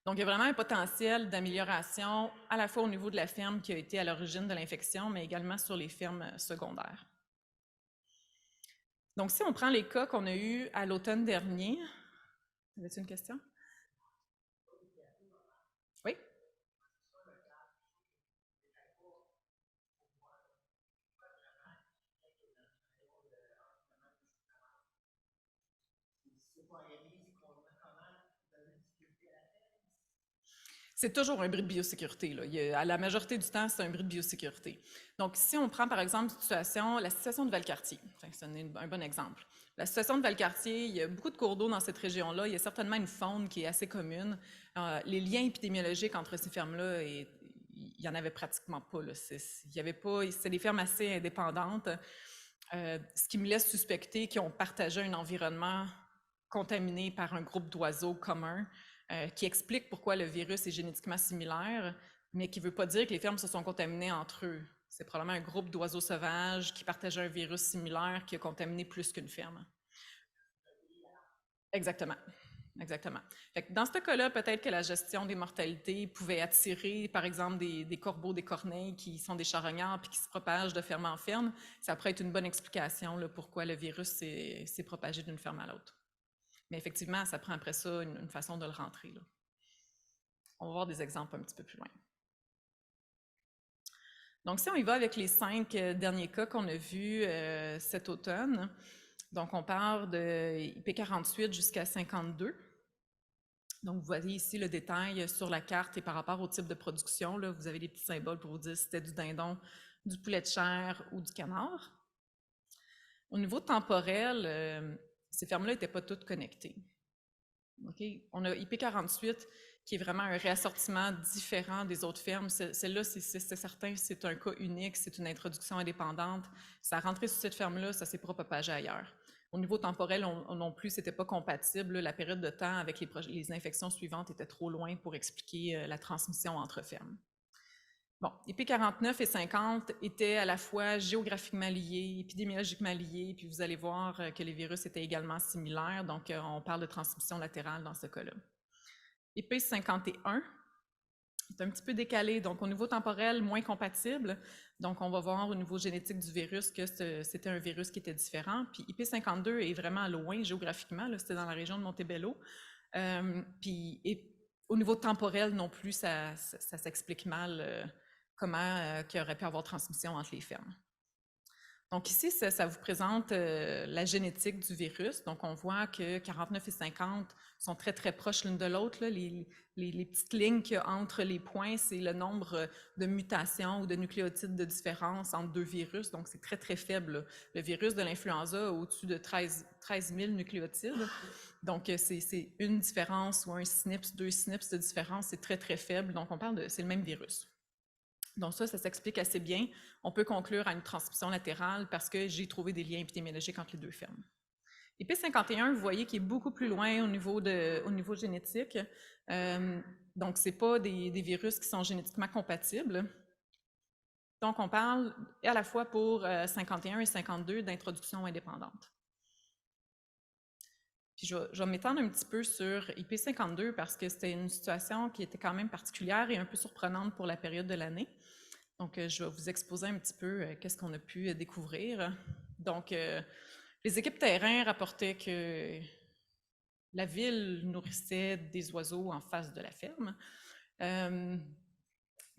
Donc, il y a vraiment un potentiel d'amélioration à la fois au niveau de la ferme qui a été à l'origine de l'infection, mais également sur les fermes secondaires. Donc, si on prend les cas qu'on a eus à l'automne dernier, avez-vous une question? Oui? C'est toujours un bris de biosécurité. Là. À la majorité du temps, c'est un bris de biosécurité. Donc, si on prend par exemple la situation de Valcartier, c'est un bon exemple. La situation de Valcartier, il y a beaucoup de cours d'eau dans cette région-là. Il y a certainement une faune qui est assez commune. Les liens épidémiologiques entre ces fermes-là, il n'y en avait pratiquement pas. C'est des fermes assez indépendantes, ce qui me laisse suspecter qu'ils ont partagé un environnement contaminé par un groupe d'oiseaux communs. Qui explique pourquoi le virus est génétiquement similaire, mais qui ne veut pas dire que les fermes se sont contaminées entre eux. C'est probablement un groupe d'oiseaux sauvages qui partageait un virus similaire qui a contaminé plus qu'une ferme. Exactement. Exactement. Fait que dans ce cas-là, peut-être que la gestion des mortalités pouvait attirer, par exemple, des corbeaux, des corneilles qui sont des charognards puis qui se propagent de ferme en ferme. Ça pourrait être une bonne explication là, pourquoi le virus s'est propagé d'une ferme à l'autre. Mais effectivement, ça prend après ça une façon de le rentrer. Là. On va voir des exemples un petit peu plus loin. Donc, si on y va avec les 5 derniers cas qu'on a vus cet automne, donc on part de IP48 jusqu'à 52. Donc, vous voyez ici le détail sur la carte et par rapport au type de production, là, vous avez des petits symboles pour vous dire si c'était du dindon, du poulet de chair ou du canard. Au niveau temporel, ces fermes-là n'étaient pas toutes connectées. Okay? On a IP48 qui est vraiment un réassortiment différent des autres fermes. Celle-là, c'est certain, c'est un cas unique, c'est une introduction indépendante. Ça a rentré sur cette ferme-là, ça ne s'est pas propagé ailleurs. Au niveau temporel, non plus, ce n'était pas compatible. La période de temps avec les infections suivantes était trop loin pour expliquer la transmission entre fermes. Bon, IP49 et 50 étaient à la fois géographiquement liés, épidémiologiquement liés, puis vous allez voir que les virus étaient également similaires, donc on parle de transmission latérale dans ce cas-là. IP51 est un petit peu décalé, donc au niveau temporel, moins compatible, donc on va voir au niveau génétique du virus que c'était un virus qui était différent, puis IP52 est vraiment loin géographiquement, c'était dans la région de Montebello, puis au niveau temporel non plus, ça s'explique mal comment qu'il y aurait pu avoir transmission entre les fermes. Donc ici, ça vous présente la génétique du virus. Donc on voit que 49 et 50 sont très, très proches l'une de l'autre. Les petites lignes qu'il y a entre les points, c'est le nombre de mutations ou de nucléotides de différence entre deux virus. Donc c'est très, très faible, là. Le virus de l'influenza a au-dessus de 13 000 nucléotides. Donc c'est une différence ou un SNPs, deux SNPs de différence, c'est très, très faible. Donc on parle de, c'est le même virus. Donc ça s'explique assez bien. On peut conclure à une transmission latérale parce que j'ai trouvé des liens épidémiologiques entre les deux fermes. IP51, vous voyez qu'il est beaucoup plus loin au niveau génétique. Donc, ce n'est pas des virus qui sont génétiquement compatibles. Donc, on parle à la fois pour 51 et 52 d'introduction indépendante. Puis je vais m'étendre un petit peu sur IP52 parce que c'était une situation qui était quand même particulière et un peu surprenante pour la période de l'année. Donc, je vais vous exposer un petit peu qu'est-ce qu'on a pu découvrir. Donc, les équipes terrain rapportaient que la ville nourrissait des oiseaux en face de la ferme.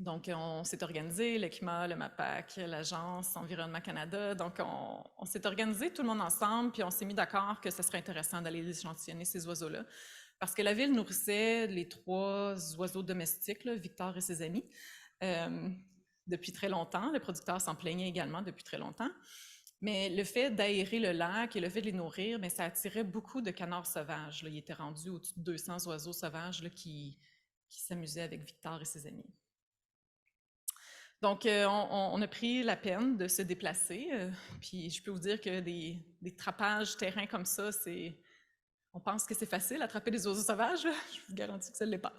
Donc, on s'est organisé, l'ECMA, le MAPAC, l'Agence Environnement Canada. Donc, on s'est organisé tout le monde ensemble, puis on s'est mis d'accord que ce serait intéressant d'aller échantillonner ces oiseaux-là. Parce que la ville nourrissait les 3 oiseaux domestiques, là, Victor et ses amis, depuis très longtemps. Le producteur s'en plaignait également depuis très longtemps. Mais le fait d'aérer le lac et le fait de les nourrir, bien, ça attirait beaucoup de canards sauvages, là. Il était rendu au-dessus de 200 oiseaux sauvages là, qui s'amusaient avec Victor et ses amis. Donc, on a pris la peine de se déplacer. Puis, je peux vous dire que des trappages terrain comme ça, on pense que c'est facile, attraper des oiseaux sauvages. Je vous garantis que ça ne l'est pas.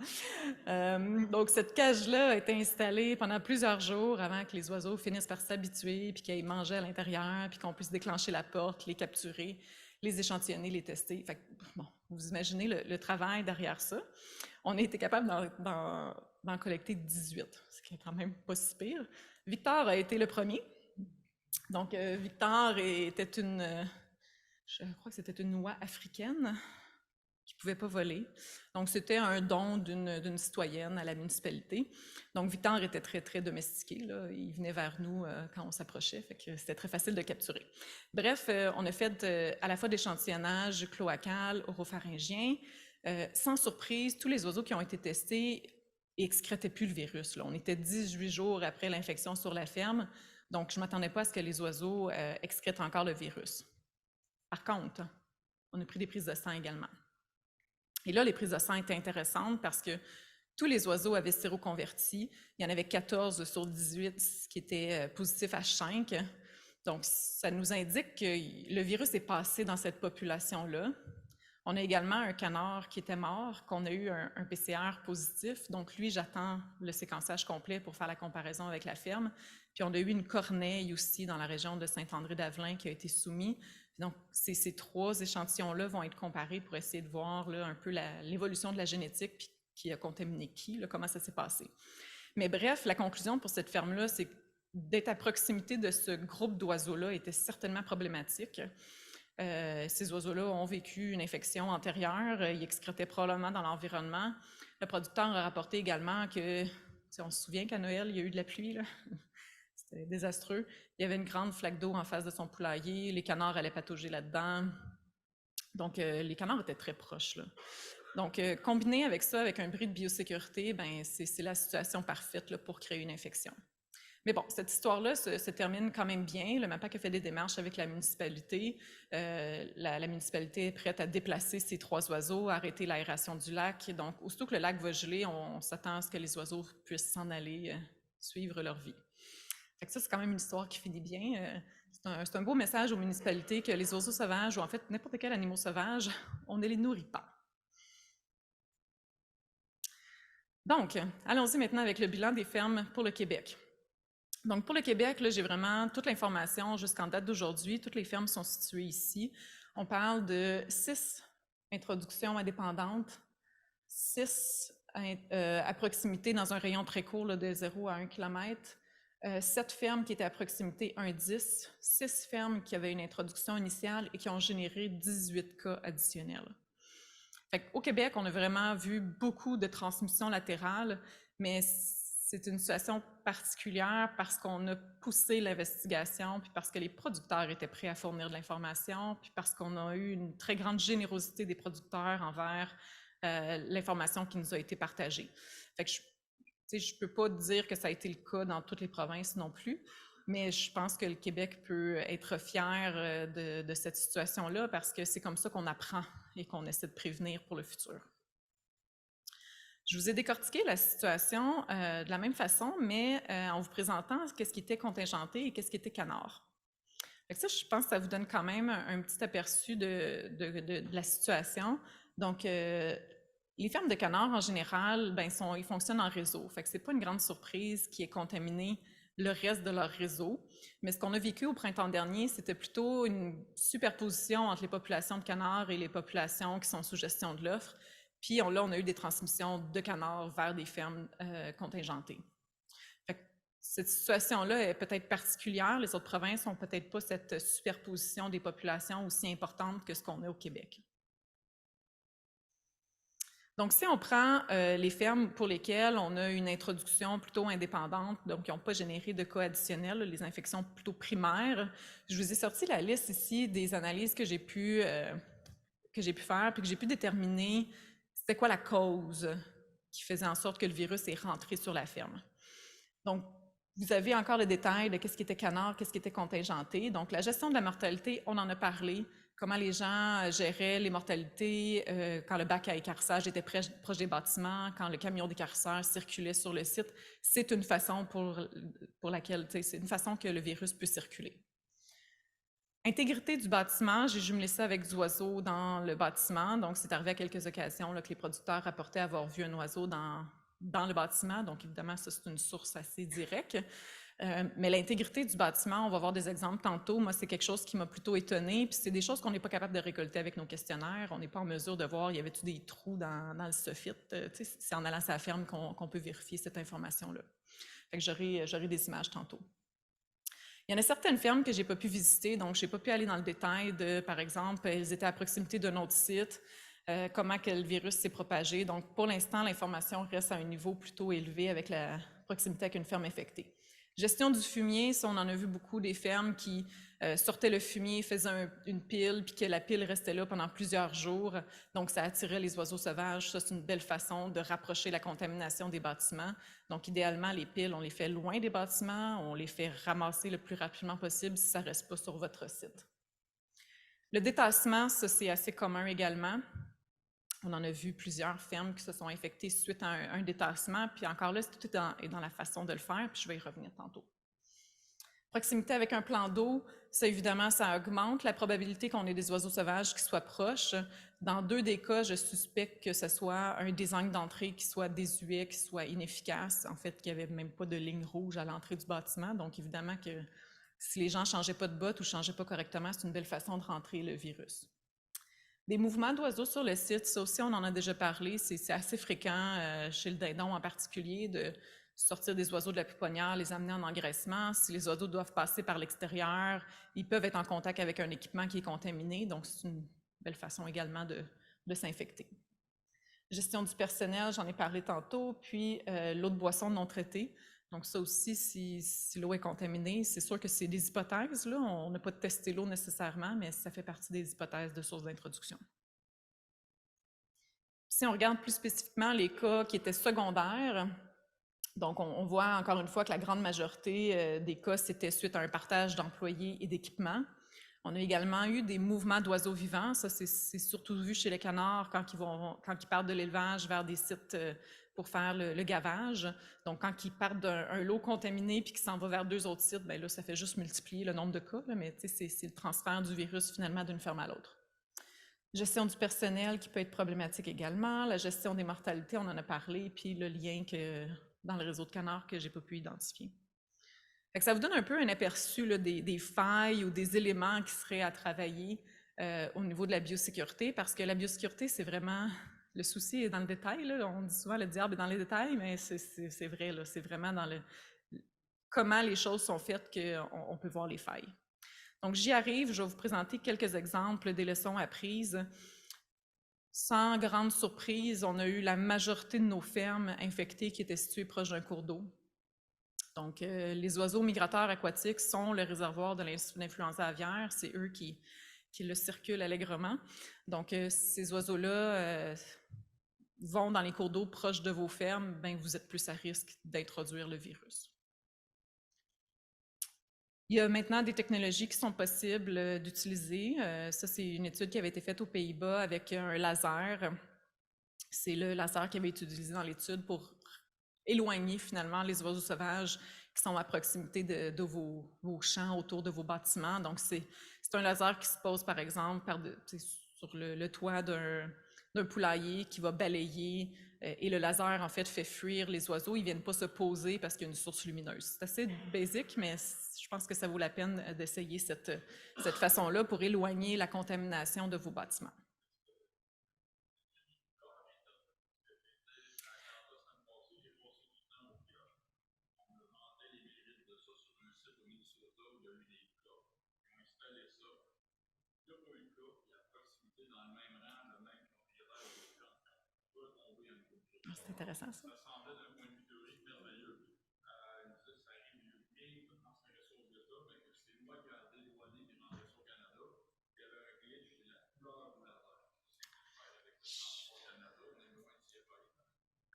Donc, cette cage-là a été installée pendant plusieurs jours avant que les oiseaux finissent par s'habituer, puis qu'ils aillent manger à l'intérieur, puis qu'on puisse déclencher la porte, les capturer, les échantillonner, les tester. Fait que, bon, vous imaginez le travail derrière ça. On a été capable d'en collecter 18, ce qui est quand même pas si pire. Victor a été le premier. Donc, Victor était je crois que c'était une oie africaine qui ne pouvait pas voler. Donc, c'était un don d'une citoyenne à la municipalité. Donc, Victor était très, très domestiqué, là. Il venait vers nous quand on s'approchait, fait que c'était très facile de capturer. Bref, on a fait à la fois d'échantillonnage cloacal, oropharyngien. Sans surprise, tous les oiseaux qui ont été testés excrétaient plus le virus, là. On était 18 jours après l'infection sur la ferme, donc je ne m'attendais pas à ce que les oiseaux excrètent encore le virus. Par contre, on a pris des prises de sang également. Et là, les prises de sang étaient intéressantes parce que tous les oiseaux avaient séroconverti. Il y en avait 14 sur 18 qui étaient positifs H5. Donc, ça nous indique que le virus est passé dans cette population-là. On a également un canard qui était mort, qu'on a eu un PCR positif. Donc, lui, j'attends le séquençage complet pour faire la comparaison avec la ferme. Puis, on a eu une corneille aussi dans la région de Saint-André-d'Avelin qui a été soumise. Donc, ces 3 échantillons-là vont être comparés pour essayer de voir là, un peu l'évolution de la génétique, puis qui a contaminé qui, là, comment ça s'est passé. Mais bref, la conclusion pour cette ferme-là, c'est que d'être à proximité de ce groupe d'oiseaux-là était certainement problématique. Ces oiseaux-là ont vécu une infection antérieure, ils excrétaient probablement dans l'environnement. Le producteur a rapporté également que, on se souvient qu'à Noël, il y a eu de la pluie, là. C'était désastreux. Il y avait une grande flaque d'eau en face de son poulailler, les canards allaient patauger là-dedans. Donc, les canards étaient très proches, là. Donc, combiné avec ça, avec un bris de biosécurité, ben, c'est la situation parfaite là, pour créer une infection. Mais bon, cette histoire-là se termine quand même bien. Le MAPAC a fait des démarches avec la municipalité. La municipalité est prête à déplacer ces 3 oiseaux, à arrêter l'aération du lac. Donc, aussitôt que le lac va geler, on s'attend à ce que les oiseaux puissent s'en aller suivre leur vie. Fait que ça, c'est quand même une histoire qui finit bien. C'est un beau message aux municipalités que les oiseaux sauvages, ou en fait n'importe quel animal sauvage, on ne les nourrit pas. Donc, allons-y maintenant avec le bilan des fermes pour le Québec. Donc, pour le Québec, là, j'ai vraiment toute l'information jusqu'en date d'aujourd'hui. Toutes les fermes sont situées ici. On parle de 6 introductions indépendantes, 6 à proximité dans un rayon très court là, de 0 à 1 km, 7 fermes qui étaient à proximité 1-10, 6 fermes qui avaient une introduction initiale et qui ont généré 18 cas additionnels. Au Québec, on a vraiment vu beaucoup de transmissions latérales, mais C'est une situation particulière parce qu'on a poussé l'investigation, puis parce que les producteurs étaient prêts à fournir de l'information, puis parce qu'on a eu une très grande générosité des producteurs envers l'information qui nous a été partagée. Fait que je ne peux pas dire que ça a été le cas dans toutes les provinces non plus, mais je pense que le Québec peut être fier de cette situation-là parce que c'est comme ça qu'on apprend et qu'on essaie de prévenir pour le futur. Je vous ai décortiqué la situation de la même façon, mais en vous présentant qu'est-ce qui était contingenté et qu'est-ce qui était canard. Fait que ça, je pense que ça vous donne quand même un petit aperçu de la situation. Donc, les fermes de canards, en général, ils fonctionnent en réseau. Fait que c'est pas une grande surprise qui ait contaminé le reste de leur réseau. Mais ce qu'on a vécu au printemps dernier, c'était plutôt une superposition entre les populations de canards et les populations qui sont sous gestion de l'offre. Puis là, on a eu des transmissions de canards vers des fermes contingentées. Fait que cette situation-là est peut-être particulière. Les autres provinces n'ont peut-être pas cette superposition des populations aussi importante que ce qu'on a au Québec. Donc, si on prend les fermes pour lesquelles on a une introduction plutôt indépendante, donc qui n'ont pas généré de cas additionnels, les infections plutôt primaires, je vous ai sorti la liste ici des analyses que j'ai pu faire puis que j'ai pu déterminer c'était quoi la cause qui faisait en sorte que le virus est rentré sur la ferme. Donc, vous avez encore le détail de qu'est-ce qui était canard, qu'est-ce qui était contingenté. Donc, la gestion de la mortalité, on en a parlé. Comment les gens géraient les mortalités quand le bac à écarissage était proche des bâtiments, quand le camion d'écarisseur circulait sur le site. C'est une façon pour laquelle, c'est une façon que le virus peut circuler. Intégrité du bâtiment, j'ai jumelé ça avec des oiseaux dans le bâtiment. Donc, c'est arrivé à quelques occasions là, que les producteurs rapportaient avoir vu un oiseau dans le bâtiment. Donc, évidemment, ça, c'est une source assez directe. Mais l'intégrité du bâtiment, on va voir des exemples tantôt. Moi, c'est quelque chose qui m'a plutôt étonnée. Puis c'est des choses qu'on n'est pas capable de récolter avec nos questionnaires. On n'est pas en mesure de voir, y avait-tu des trous dans le soffit? C'est en allant à la ferme qu'on peut vérifier cette information-là. Fait que j'aurai des images tantôt. Il y en a certaines fermes que je n'ai pas pu visiter, donc je n'ai pas pu aller dans le détail de, par exemple, elles étaient à proximité d'un autre site, comment que le virus s'est propagé. Donc, pour l'instant, l'information reste à un niveau plutôt élevé avec la proximité avec une ferme infectée. Gestion du fumier, ça, on en a vu beaucoup des fermes qui sortaient le fumier, faisaient une pile, puis que la pile restait là pendant plusieurs jours. Donc, ça attirait les oiseaux sauvages. Ça, c'est une belle façon de rapprocher la contamination des bâtiments. Donc, idéalement, les piles, on les fait loin des bâtiments, on les fait ramasser le plus rapidement possible si ça ne reste pas sur votre site. Le détassement, ça, c'est assez commun également. On en a vu plusieurs fermes qui se sont infectées suite à un détassement. Puis encore là, tout est dans la façon de le faire, puis je vais y revenir tantôt. Proximité avec un plan d'eau, ça évidemment, ça augmente la probabilité qu'on ait des oiseaux sauvages qui soient proches. Dans 2 des cas, je suspecte que ce soit un design d'entrée qui soit désuet, qui soit inefficace. En fait, qu'il n'y avait même pas de ligne rouge à l'entrée du bâtiment. Donc évidemment que si les gens ne changeaient pas de bottes ou ne changeaient pas correctement, c'est une belle façon de rentrer le virus. Des mouvements d'oiseaux sur le site, ça aussi, on en a déjà parlé. C'est assez fréquent chez le dindon en particulier de sortir des oiseaux de la puponnière, les amener en engraissement. Si les oiseaux doivent passer par l'extérieur, ils peuvent être en contact avec un équipement qui est contaminé. Donc, c'est une belle façon également de s'infecter. Gestion du personnel, j'en ai parlé tantôt. Puis, l'eau de boisson non traitée. Donc, ça aussi, si l'eau est contaminée, c'est sûr que c'est des hypothèses. Là. On n'a pas testé l'eau nécessairement, mais ça fait partie des hypothèses de source d'introduction. Si on regarde plus spécifiquement les cas qui étaient secondaires, donc on voit encore une fois que la grande majorité des cas, c'était suite à un partage d'employés et d'équipements. On a également eu des mouvements d'oiseaux vivants. Ça, c'est surtout vu chez les canards quand ils partent de l'élevage vers des sites pour faire le gavage. Donc, quand ils partent d'un lot contaminé puis qu'ils s'en vont vers 2 autres sites, bien là, ça fait juste multiplier le nombre de cas, là, mais c'est le transfert du virus finalement d'une ferme à l'autre. Gestion du personnel qui peut être problématique également. La gestion des mortalités, on en a parlé, puis le lien dans le réseau de canards que je n'ai pas pu identifier. Fait que ça vous donne un peu un aperçu là, des failles ou des éléments qui seraient à travailler au niveau de la biosécurité, parce que la biosécurité, c'est vraiment... Le souci est dans le détail. Là. On dit souvent le diable est dans les détails, mais c'est vrai. C'est vraiment dans comment les choses sont faites qu'on peut voir les failles. Donc, j'y arrive. Je vais vous présenter quelques exemples des leçons apprises. Sans grande surprise, on a eu la majorité de nos fermes infectées qui étaient situées proches d'un cours d'eau. Donc, les oiseaux migrateurs aquatiques sont le réservoir de l'influenza aviaire. C'est eux qui le circulent allègrement. Donc, ces oiseaux-là vont dans les cours d'eau proches de vos fermes, ben, vous êtes plus à risque d'introduire le virus. Il y a maintenant des technologies qui sont possibles d'utiliser. Ça, c'est une étude qui avait été faite aux Pays-Bas avec un laser. C'est le laser qui avait été utilisé dans l'étude pour éloigner finalement les oiseaux sauvages qui sont à proximité de vos champs, autour de vos bâtiments. Donc, c'est un laser qui se pose, par exemple, sur le toit d'un poulailler qui va balayer et le laser, en fait, fait fuir les oiseaux. Ils ne viennent pas se poser parce qu'il y a une source lumineuse. C'est assez basique, mais je pense que ça vaut la peine d'essayer cette façon-là pour éloigner la contamination de vos bâtiments. C'est intéressant, ça.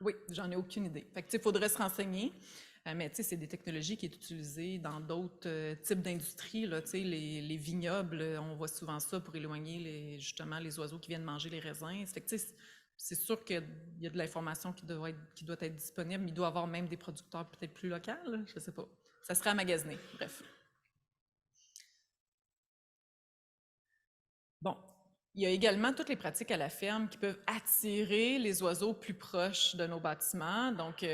Oui, j'en ai aucune idée. Fait que, il faudrait se renseigner, mais c'est des technologies qui sont utilisées dans d'autres types d'industries. Les vignobles, on voit souvent ça pour éloigner justement les oiseaux qui viennent manger les raisins. Fait que, c'est sûr qu'il y a de l'information qui doit être disponible, mais il doit y avoir même des producteurs peut-être plus locaux, je ne sais pas. Ça serait à magasiner, bref. Bon, il y a également toutes les pratiques à la ferme qui peuvent attirer les oiseaux plus proches de nos bâtiments. Donc,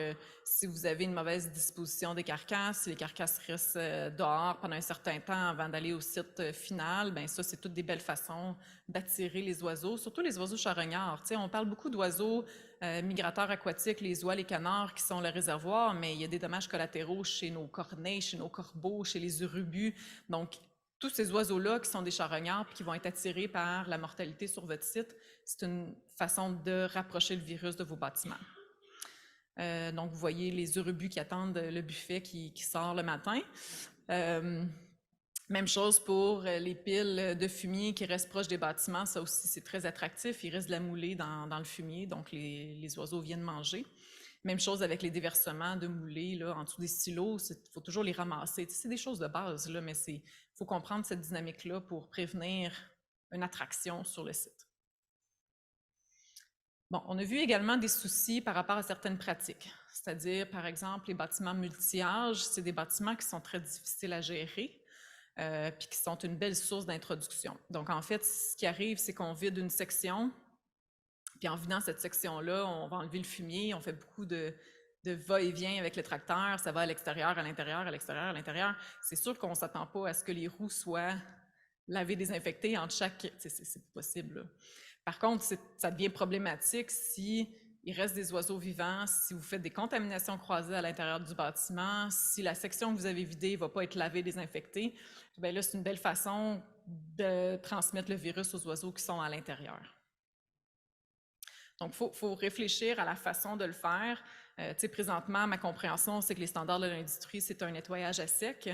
si vous avez une mauvaise disposition des carcasses, si les carcasses restent dehors pendant un certain temps avant d'aller au site final, bien ça, c'est toutes des belles façons d'attirer les oiseaux, surtout les oiseaux charognards. On parle beaucoup d'oiseaux migrateurs aquatiques, les oies, les canards qui sont le réservoir, mais il y a des dommages collatéraux chez nos corneilles, chez nos corbeaux, chez les urubus. Donc, tous ces oiseaux-là qui sont des charognards et qui vont être attirés par la mortalité sur votre site, c'est une façon de rapprocher le virus de vos bâtiments. Donc, vous voyez les urubus qui attendent le buffet qui sort le matin. Même chose pour les piles de fumier qui restent proches des bâtiments. Ça aussi, c'est très attractif. Il reste de la moulée dans le fumier, donc les oiseaux viennent manger. Même chose avec les déversements de moulées là, en dessous des silos. Il faut toujours les ramasser. C'est des choses de base, là, mais il faut comprendre cette dynamique-là pour prévenir une attraction sur le site. Bon, on a vu également des soucis par rapport à certaines pratiques. C'est-à-dire, par exemple, les bâtiments multi-âges, c'est des bâtiments qui sont très difficiles à gérer. Puis qui sont une belle source d'introduction. Donc, en fait, ce qui arrive, c'est qu'on vide une section, puis en vidant cette section-là, on va enlever le fumier, on fait beaucoup de va-et-vient avec le tracteur, ça va à l'extérieur, à l'intérieur, à l'extérieur, à l'intérieur. C'est sûr qu'on ne s'attend pas à ce que les roues soient lavées, désinfectées entre chaque... C'est possible, là. Par contre, ça devient problématique si il reste des oiseaux vivants, si vous faites des contaminations croisées à l'intérieur du bâtiment, si la section que vous avez vidée ne va pas être lavée, désinfectée, bien là, c'est une belle façon de transmettre le virus aux oiseaux qui sont à l'intérieur. Donc, il faut réfléchir à la façon de le faire. Présentement, ma compréhension, c'est que les standards de l'industrie, c'est un nettoyage à sec.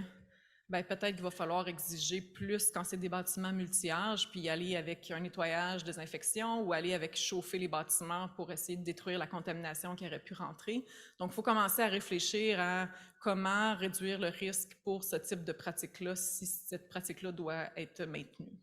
Bien, peut-être qu'il va falloir exiger plus quand c'est des bâtiments multi-âges, puis aller avec un nettoyage, désinfection, ou aller avec chauffer les bâtiments pour essayer de détruire la contamination qui aurait pu rentrer. Donc, il faut commencer à réfléchir à comment réduire le risque pour ce type de pratique-là, si cette pratique-là doit être maintenue.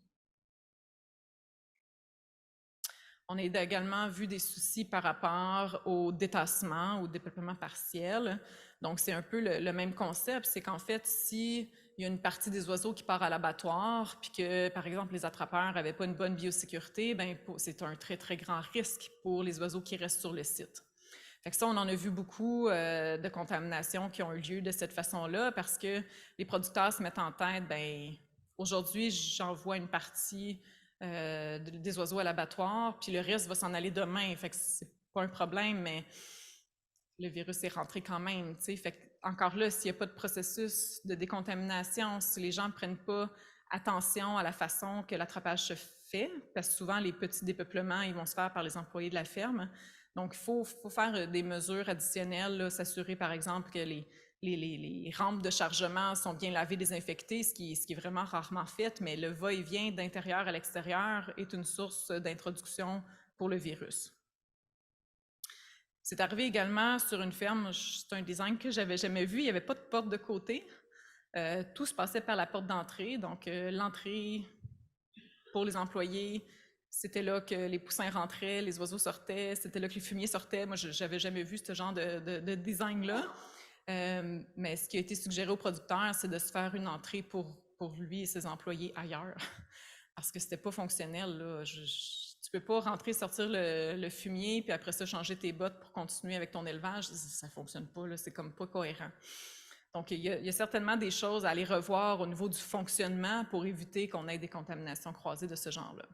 On a également vu des soucis par rapport au détassement, au dépeuplement partiel. Donc, c'est un peu le même concept, c'est qu'en fait, si il y a une partie des oiseaux qui part à l'abattoir, puis que, par exemple, les attrapeurs n'avaient pas une bonne biosécurité, bien, c'est un très, très grand risque pour les oiseaux qui restent sur le site. Fait que ça, on en a vu beaucoup de contaminations qui ont eu lieu de cette façon-là, parce que les producteurs se mettent en tête, bien, aujourd'hui, j'envoie une partie des oiseaux à l'abattoir, puis le reste va s'en aller demain. Fait que c'est pas un problème, mais le virus est rentré quand même, tu sais. Fait que, encore là, s'il n'y a pas de processus de décontamination, si les gens ne prennent pas attention à la façon que l'attrapage se fait, parce que souvent, les petits dépeuplements, ils vont se faire par les employés de la ferme. Donc, il faut faire des mesures additionnelles, s'assurer, par exemple, que les les rampes de chargement sont bien lavées, désinfectées, ce qui est vraiment rarement fait, mais le va-et-vient d'intérieur à l'extérieur est une source d'introduction pour le virus. C'est arrivé également sur une ferme, c'est un design que j'avais jamais vu, il n'y avait pas de porte de côté. Tout se passait par la porte d'entrée, donc l'entrée pour les employés, c'était là que les poussins rentraient, les oiseaux sortaient, c'était là que les fumiers sortaient. Moi, je n'avais jamais vu ce genre de design-là. Mais ce qui a été suggéré au producteur, c'est de se faire une entrée pour lui et ses employés ailleurs, parce que c'était pas fonctionnel, là. Tu peux pas rentrer, sortir le fumier, puis après ça, changer tes bottes pour continuer avec ton élevage. Ça fonctionne pas, là. C'est comme pas cohérent. Donc, il y a certainement des choses à aller revoir au niveau du fonctionnement pour éviter qu'on ait des contaminations croisées de ce genre-là.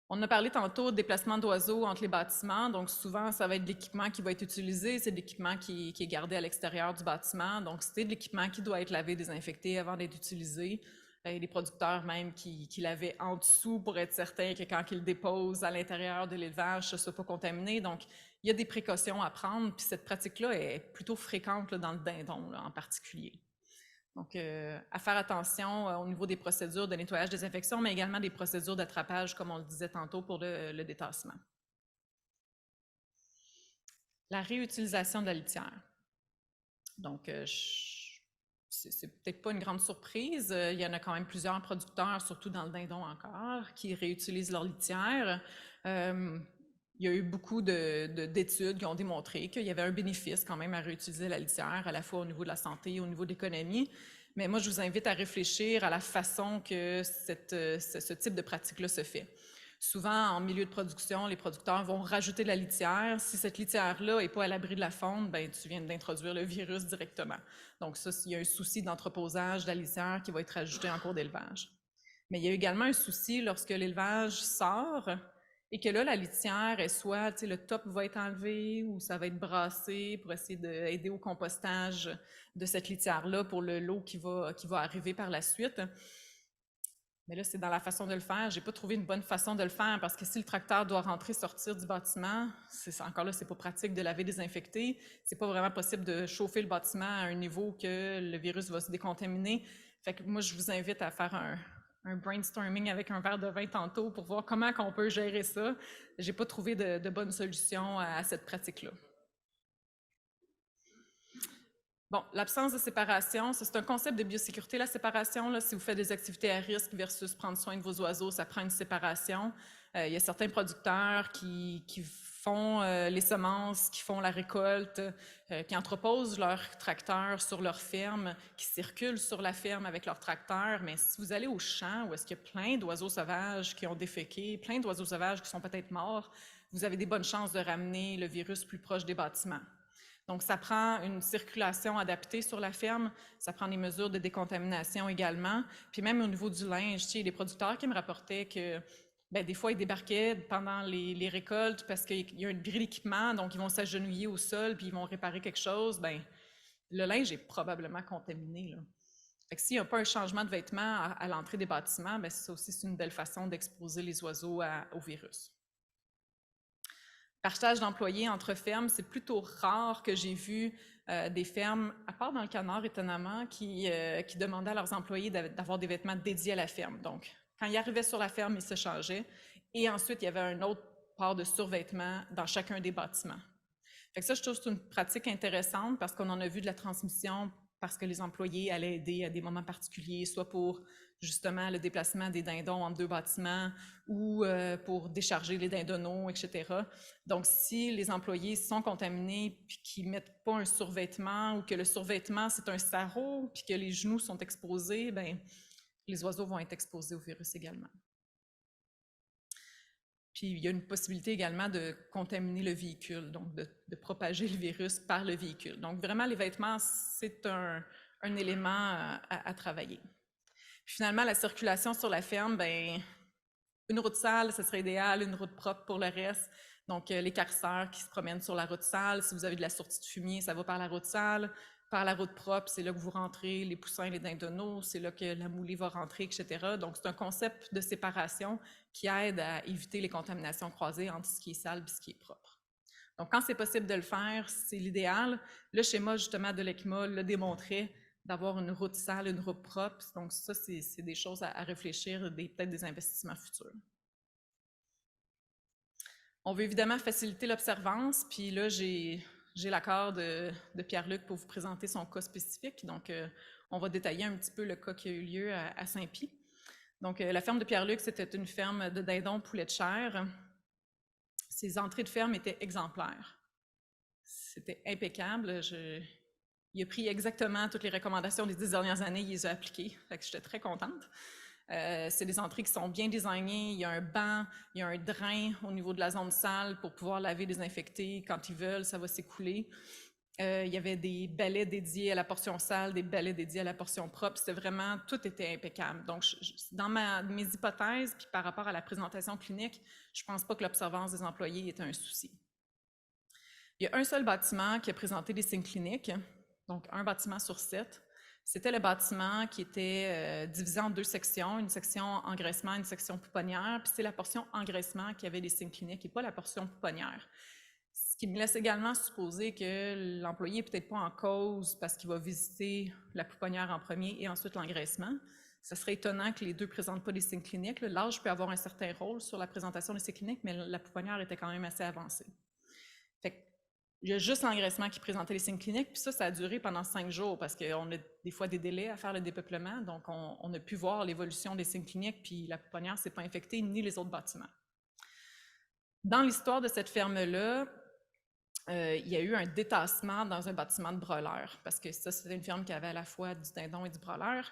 On a parlé tantôt de déplacement d'oiseaux entre les bâtiments, donc souvent, ça va être de l'équipement qui va être utilisé, c'est de l'équipement qui est gardé à l'extérieur du bâtiment, donc c'est de l'équipement qui doit être lavé, désinfecté avant d'être utilisé. Il y a des producteurs même qui lavaient en dessous pour être certain que quand ils le déposent à l'intérieur de l'élevage, ce ne soit pas contaminé. Donc, il y a des précautions à prendre, puis cette pratique-là est plutôt fréquente là, dans le dindon là, en particulier. Donc, à faire attention au niveau des procédures de nettoyage, désinfection, mais également des procédures d'attrapage, comme on le disait tantôt, pour le détassement. La réutilisation de la litière. Donc, c'est peut-être pas une grande surprise. Il y en a quand même plusieurs producteurs, surtout dans le dindon encore, qui réutilisent leur litière. Il y a eu beaucoup d'études qui ont démontré qu'il y avait un bénéfice quand même à réutiliser la litière, à la fois au niveau de la santé et au niveau de l'économie. Mais moi, je vous invite à réfléchir à la façon que ce type de pratique-là se fait. Souvent, en milieu de production, les producteurs vont rajouter de la litière. Si cette litière-là n'est pas à l'abri de la fonte, ben, tu viens d'introduire le virus directement. Donc ça, il y a un souci d'entreposage de la litière qui va être ajouté en cours d'élevage. Mais il y a également un souci lorsque l'élevage sort et que là, la litière est soit, le top va être enlevé ou ça va être brassé pour essayer d'aider au compostage de cette litière-là pour le lot qui va arriver par la suite. Mais là, c'est dans la façon de le faire. Je n'ai pas trouvé une bonne façon de le faire parce que si le tracteur doit rentrer, sortir du bâtiment, encore là, c'est pas pratique de laver, désinfecter. C'est pas vraiment possible de chauffer le bâtiment à un niveau que le virus va se décontaminer. Fait que moi, je vous invite à faire un brainstorming avec un verre de vin tantôt pour voir comment on peut gérer ça. J'ai pas trouvé de bonne solution à cette pratique-là. Bon, l'absence de séparation, c'est un concept de biosécurité, la séparation. Là, si vous faites des activités à risque versus prendre soin de vos oiseaux, ça prend une séparation. Il y a certains producteurs qui font les semences, qui font la récolte, qui entreposent leurs tracteurs sur leur ferme, qui circulent sur la ferme avec leurs tracteurs. Mais si vous allez au champ où est-ce qu'il y a plein d'oiseaux sauvages qui ont déféqué, plein d'oiseaux sauvages qui sont peut-être morts, vous avez des bonnes chances de ramener le virus plus proche des bâtiments. Donc, ça prend une circulation adaptée sur la ferme, ça prend des mesures de décontamination également. Puis même au niveau du linge, il y a des producteurs qui me rapportaient que des fois, ils débarquaient pendant les récoltes parce qu'il y a un bris d'équipement, donc ils vont s'agenouiller au sol puis ils vont réparer quelque chose. Le linge est probablement contaminé, là. Fait que s'il n'y a pas un changement de vêtements à l'entrée des bâtiments, ça aussi, c'est une belle façon d'exposer les oiseaux au virus. Partage d'employés entre fermes, c'est plutôt rare que j'ai vu des fermes, à part dans le canard étonnamment, qui demandaient à leurs employés d'avoir des vêtements dédiés à la ferme. Donc, quand ils arrivaient sur la ferme, ils se changeaient. Et ensuite, il y avait un autre port de survêtement dans chacun des bâtiments. Fait que ça, je trouve que c'est une pratique intéressante parce qu'on en a vu de la transmission parce que les employés allaient aider à des moments particuliers, soit pour justement le déplacement des dindons entre deux bâtiments ou pour décharger les dindonneaux, etc. Donc, si les employés sont contaminés puis qu'ils ne mettent pas un survêtement ou que le survêtement, c'est un sarrau puis que les genoux sont exposés, les oiseaux vont être exposés au virus également. Puis, il y a une possibilité également de contaminer le véhicule, donc de propager le virus par le véhicule. Donc, vraiment, les vêtements, c'est un élément à travailler. Puis, finalement, la circulation sur la ferme, une route sale, ce serait idéal, une route propre pour le reste. Donc, les carisseurs qui se promènent sur la route sale, si vous avez de la sortie de fumier, ça va par la route sale. Par la route propre, c'est là que vous rentrez les poussins, les dindonneaux, c'est là que la moulée va rentrer, etc. Donc, c'est un concept de séparation qui aide à éviter les contaminations croisées entre ce qui est sale et ce qui est propre. Donc, quand c'est possible de le faire, c'est l'idéal. Le schéma, justement, de l'ECMA le démontrait, d'avoir une route sale, une route propre. Donc, ça, c'est des choses à réfléchir, peut-être des investissements futurs. On veut évidemment faciliter l'observance, puis là, j'ai l'accord de Pierre-Luc pour vous présenter son cas spécifique. Donc, on va détailler un petit peu le cas qui a eu lieu à Saint-Pie. Donc, la ferme de Pierre-Luc, c'était une ferme de dindons poulet de chair. Ses entrées de ferme étaient exemplaires. C'était impeccable. Il a pris exactement toutes les recommandations des 10 dernières années, il les a appliquées. Fait que j'étais très contente. C'est des entrées qui sont bien designées. Il y a un banc, il y a un drain au niveau de la zone sale pour pouvoir laver, désinfecter. Quand ils veulent, ça va s'écouler. Il y avait des balais dédiés à la portion sale, des balais dédiés à la portion propre. C'était vraiment, tout était impeccable. Donc, dans mes hypothèses, puis par rapport à la présentation clinique, je ne pense pas que l'observance des employés était un souci. Il y a un seul bâtiment qui a présenté des signes cliniques, donc un bâtiment sur 7. C'était le bâtiment qui était divisé en 2 sections, une section engraissement, une section pouponnière, puis c'est la portion engraissement qui avait des signes cliniques et pas la portion pouponnière. Ce qui me laisse également supposer que l'employé n'est peut-être pas en cause parce qu'il va visiter la pouponnière en premier et ensuite l'engraissement. Ce serait étonnant que les deux ne présentent pas des signes cliniques. L'âge peut avoir un certain rôle sur la présentation des signes cliniques, mais la pouponnière était quand même assez avancée. Il y a juste l'engraissement qui présentait les signes cliniques, puis ça a duré pendant 5 jours parce qu'on a des fois des délais à faire le dépeuplement, donc on a pu voir l'évolution des signes cliniques, puis la pouponnière ne s'est pas infectée, ni les autres bâtiments. Dans l'histoire de cette ferme-là, il y a eu un détassement dans un bâtiment de broileur, parce que ça, c'était une ferme qui avait à la fois du dindon et du broileur.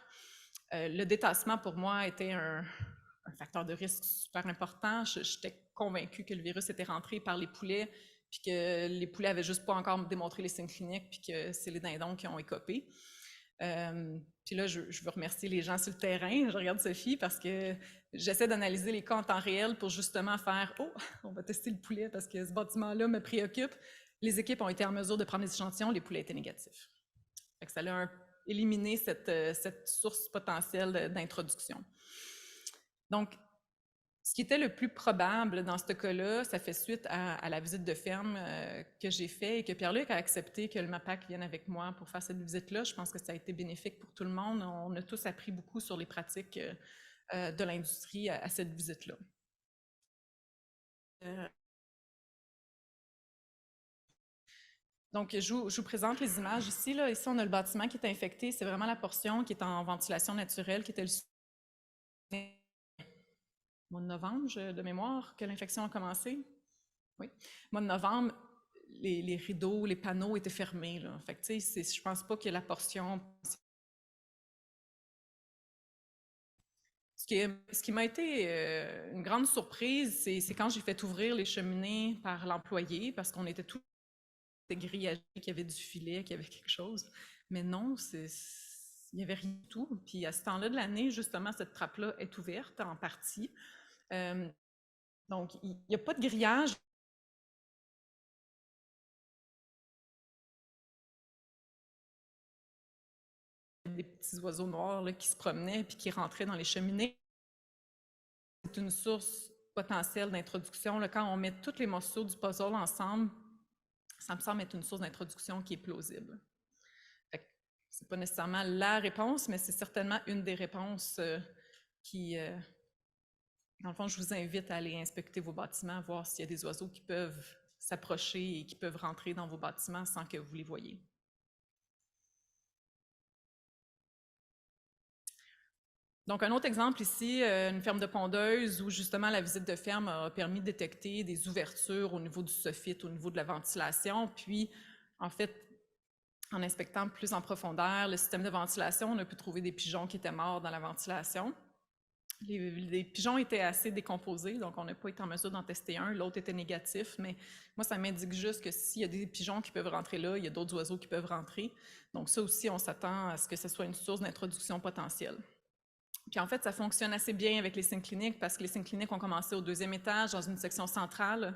Le détassement, pour moi, était un facteur de risque super important. J'étais convaincue que le virus était rentré par les poulets, puis que les poulets n'avaient juste pas encore démontré les signes cliniques, puis que c'est les dindons qui ont écopé. Puis là, je veux remercier les gens sur le terrain. Je regarde Sophie parce que j'essaie d'analyser les cas en temps réel pour justement faire « Oh, on va tester le poulet parce que ce bâtiment-là me préoccupe ». Les équipes ont été en mesure de prendre des échantillons, les poulets étaient négatifs. Fait que ça a éliminé cette source potentielle d'introduction. Donc, ce qui était le plus probable dans ce cas-là, ça fait suite à la visite de ferme que j'ai faite et que Pierre-Luc a accepté que le MAPAC vienne avec moi pour faire cette visite-là. Je pense que ça a été bénéfique pour tout le monde. On a tous appris beaucoup sur les pratiques de l'industrie à cette visite-là. Donc, je vous présente les images ici. Ici, on a le bâtiment qui est infecté. C'est vraiment la portion qui est en ventilation naturelle, qui était le mois de novembre, de mémoire, que l'infection a commencé. Oui. Mois de novembre, les rideaux, les panneaux étaient fermés. Là. Fait que, je ne pense pas que la portion... Ce qui m'a été une grande surprise, c'est quand j'ai fait ouvrir les cheminées par l'employé, parce qu'on était tous grillagés, qu'il y avait du filet, qu'il y avait quelque chose. Mais non, il n'y avait rien du tout. Puis à ce temps-là de l'année, justement, cette trappe-là est ouverte en partie. Donc, il n'y a pas de grillage. Des petits oiseaux noirs là, qui se promenaient puis qui rentraient dans les cheminées. C'est une source potentielle d'introduction. Quand on met tous les morceaux du puzzle ensemble, ça me semble être une source d'introduction qui est plausible. Ce n'est pas nécessairement la réponse, mais c'est certainement une des réponses qui... Dans le fond, je vous invite à aller inspecter vos bâtiments, voir s'il y a des oiseaux qui peuvent s'approcher et qui peuvent rentrer dans vos bâtiments sans que vous les voyiez. Donc, un autre exemple ici, une ferme de pondeuses où justement la visite de ferme a permis de détecter des ouvertures au niveau du soffit, au niveau de la ventilation. Puis, en fait, en inspectant plus en profondeur le système de ventilation, on a pu trouver des pigeons qui étaient morts dans la ventilation. Les pigeons étaient assez décomposés, donc on n'a pas été en mesure d'en tester un. L'autre était négatif, mais moi, ça m'indique juste que s'il y a des pigeons qui peuvent rentrer là, il y a d'autres oiseaux qui peuvent rentrer. Donc ça aussi, on s'attend à ce que ce soit une source d'introduction potentielle. Puis en fait, ça fonctionne assez bien avec les signes cliniques parce que les signes cliniques ont commencé au 2e étage, dans une section centrale.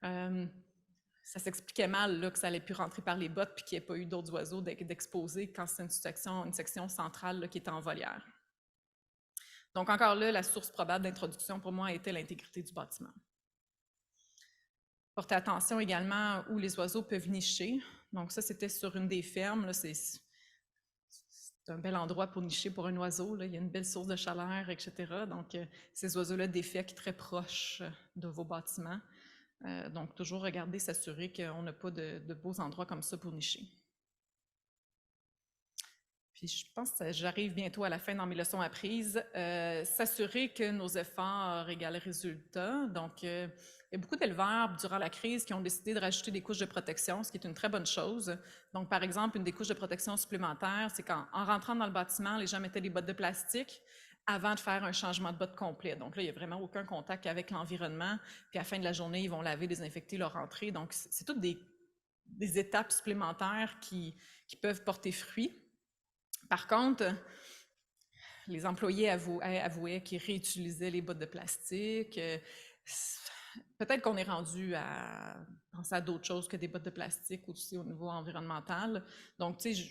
Ça s'expliquait mal là, que ça allait pu rentrer par les bottes puis qu'il n'y ait pas eu d'autres oiseaux d'exposés quand c'est une section centrale là, qui était en volière. Donc encore là, la source probable d'introduction pour moi était l'intégrité du bâtiment. Porter attention également où les oiseaux peuvent nicher. Donc ça, c'était sur une des fermes. Là, c'est un bel endroit pour nicher pour un oiseau. Là. Il y a une belle source de chaleur, etc. Donc ces oiseaux-là défèquent très proches de vos bâtiments. Donc toujours regarder, s'assurer qu'on n'a pas de beaux endroits comme ça pour nicher. Puis je pense que j'arrive bientôt à la fin dans mes leçons apprises. S'assurer que nos efforts égalent résultat. Donc, il y a beaucoup d'éleveurs durant la crise qui ont décidé de rajouter des couches de protection, ce qui est une très bonne chose. Donc, par exemple, une des couches de protection supplémentaires, c'est qu'en rentrant dans le bâtiment, les gens mettaient des bottes de plastique avant de faire un changement de bottes complet. Donc là, il n'y a vraiment aucun contact avec l'environnement. Puis à la fin de la journée, ils vont laver, désinfecter leur entrée. Donc, c'est toutes des étapes supplémentaires qui peuvent porter fruit. Par contre, les employés avouaient qu'ils réutilisaient les bottes de plastique. Peut-être qu'on est rendu à penser à d'autres choses que des bottes de plastique aussi au niveau environnemental. Donc, tu sais,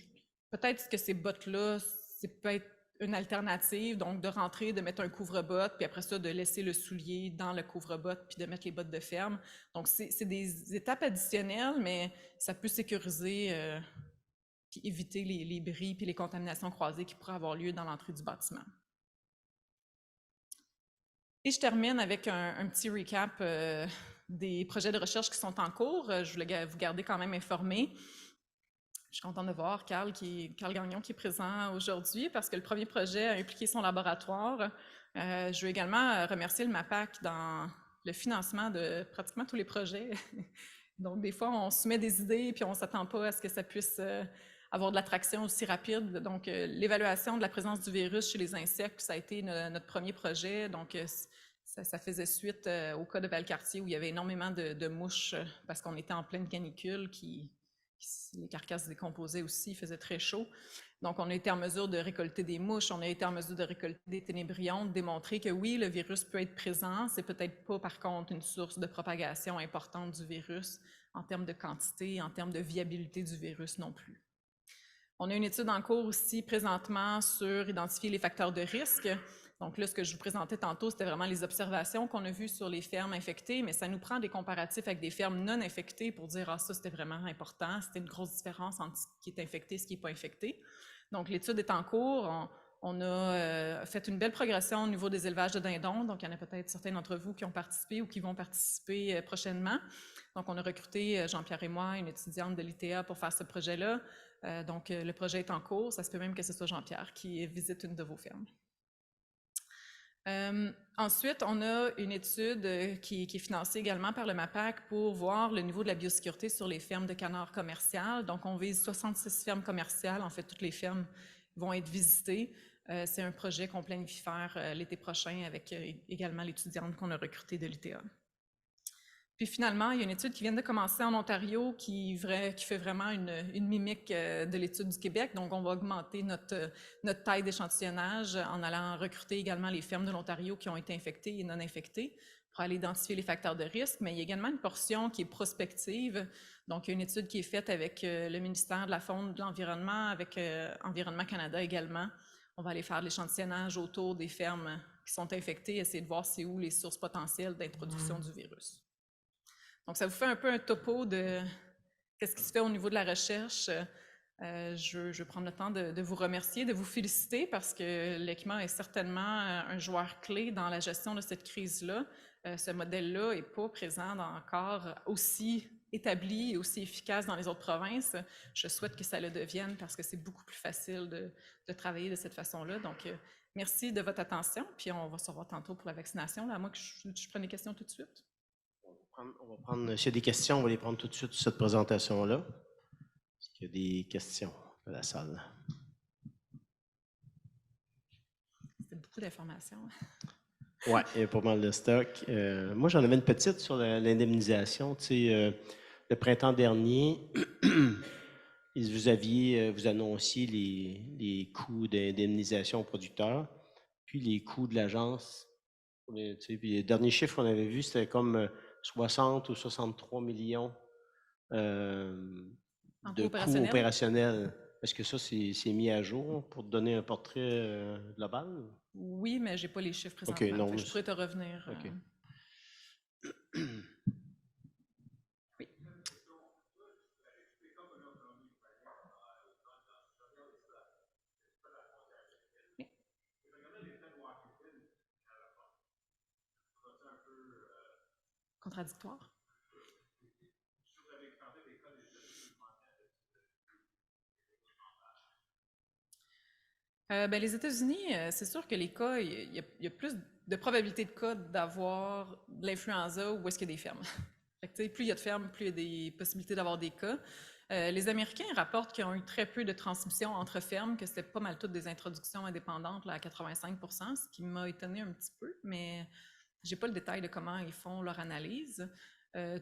peut-être que ces bottes-là, c'est peut-être une alternative, donc de rentrer, de mettre un couvre-bottes, puis après ça, de laisser le soulier dans le couvre-bottes, puis de mettre les bottes de ferme. Donc, c'est des étapes additionnelles, mais ça peut sécuriser puis éviter les bris puis les contaminations croisées qui pourraient avoir lieu dans l'entrée du bâtiment. Et je termine avec un petit recap des projets de recherche qui sont en cours. Je voulais vous garder quand même informés. Je suis contente de voir Carl Gagnon qui est présent aujourd'hui parce que le premier projet a impliqué son laboratoire. Je veux également remercier le MAPAC dans le financement de pratiquement tous les projets. Donc, des fois, on soumet des idées puis on ne s'attend pas à ce que ça puisse avoir de l'attraction aussi rapide. Donc, l'évaluation de la présence du virus chez les insectes, ça a été notre premier projet. Donc, ça faisait suite au cas de Valcartier où il y avait énormément de mouches parce qu'on était en pleine canicule, les carcasses se décomposaient aussi, il faisait très chaud. Donc, on a été en mesure de récolter des mouches, on a été en mesure de récolter des ténébrions, de démontrer que oui, le virus peut être présent, c'est peut-être pas par contre une source de propagation importante du virus en termes de quantité, en termes de viabilité du virus non plus. On a une étude en cours aussi présentement sur identifier les facteurs de risque. Donc là, ce que je vous présentais tantôt, c'était vraiment les observations qu'on a vues sur les fermes infectées, mais ça nous prend des comparatifs avec des fermes non infectées pour dire « Ah, ça, c'était vraiment important, c'était une grosse différence entre ce qui est infecté et ce qui n'est pas infecté ». Donc l'étude est en cours. On a fait une belle progression au niveau des élevages de dindons. Donc, il y en a peut-être certains d'entre vous qui ont participé ou qui vont participer prochainement. Donc, on a recruté, Jean-Pierre et moi, une étudiante de l'ITA pour faire ce projet-là. Donc, le projet est en cours. Ça se peut même que ce soit Jean-Pierre qui visite une de vos fermes. Ensuite, on a une étude qui est financée également par le MAPAC pour voir le niveau de la biosécurité sur les fermes de canards commerciales. Donc, on vise 66 fermes commerciales. En fait, toutes les fermes vont être visitées. C'est un projet qu'on planifie faire l'été prochain avec également l'étudiante qu'on a recrutée de l'ITA. Puis finalement, il y a une étude qui vient de commencer en Ontario qui fait vraiment une mimique de l'étude du Québec. Donc, on va augmenter notre taille d'échantillonnage en allant recruter également les fermes de l'Ontario qui ont été infectées et non infectées pour aller identifier les facteurs de risque. Mais il y a également une portion qui est prospective. Donc, il y a une étude qui est faite avec le ministère de la Faune et de l'Environnement, avec Environnement Canada également. On va aller faire de l'échantillonnage autour des fermes qui sont infectées, essayer de voir c'est où les sources potentielles d'introduction du virus. Donc, ça vous fait un peu un topo de qu'est-ce qui se fait au niveau de la recherche. Je veux prendre le temps de vous remercier, de vous féliciter parce que l'ECMA est certainement un joueur clé dans la gestion de cette crise-là. Ce modèle-là n'est pas présent encore aussi établi et aussi efficace dans les autres provinces. Je souhaite que ça le devienne parce que c'est beaucoup plus facile de travailler de cette façon-là. Donc, merci de votre attention. Puis, on va se revoir tantôt pour la vaccination. Là, à moins que je prenne des questions tout de suite. On va prendre, s'il y a des questions, on va les prendre tout de suite sur cette présentation-là. Est-ce qu'il y a des questions de la salle? C'était beaucoup d'informations. Oui, il y a pas mal de stock. Moi, j'en avais une petite sur l'indemnisation. Tu sais, le printemps dernier, vous annonciez les coûts d'indemnisation aux producteurs, puis les coûts de l'agence. Tu sais, puis le dernier chiffre qu'on avait vu, c'était comme 60 ou 63 millions de coûts opérationnels. Est-ce que ça, c'est mis à jour pour te donner un portrait global? Oui, mais je n'ai pas les chiffres présentement. Okay, non, je pourrais te revenir. Okay. contradictoire. Ben, les États-Unis, c'est sûr que les cas, il y a plus de probabilité de cas d'avoir de l'influenza où est-ce qu'il y a des fermes. Fait que, tu sais, plus il y a de fermes, plus il y a des possibilités d'avoir des cas. Les Américains rapportent qu'ils ont eu très peu de transmission entre fermes, que c'était pas mal toutes des introductions indépendantes là, à 85 %, ce qui m'a étonné un petit peu, mais j'ai pas le détail de comment ils font leur analyse.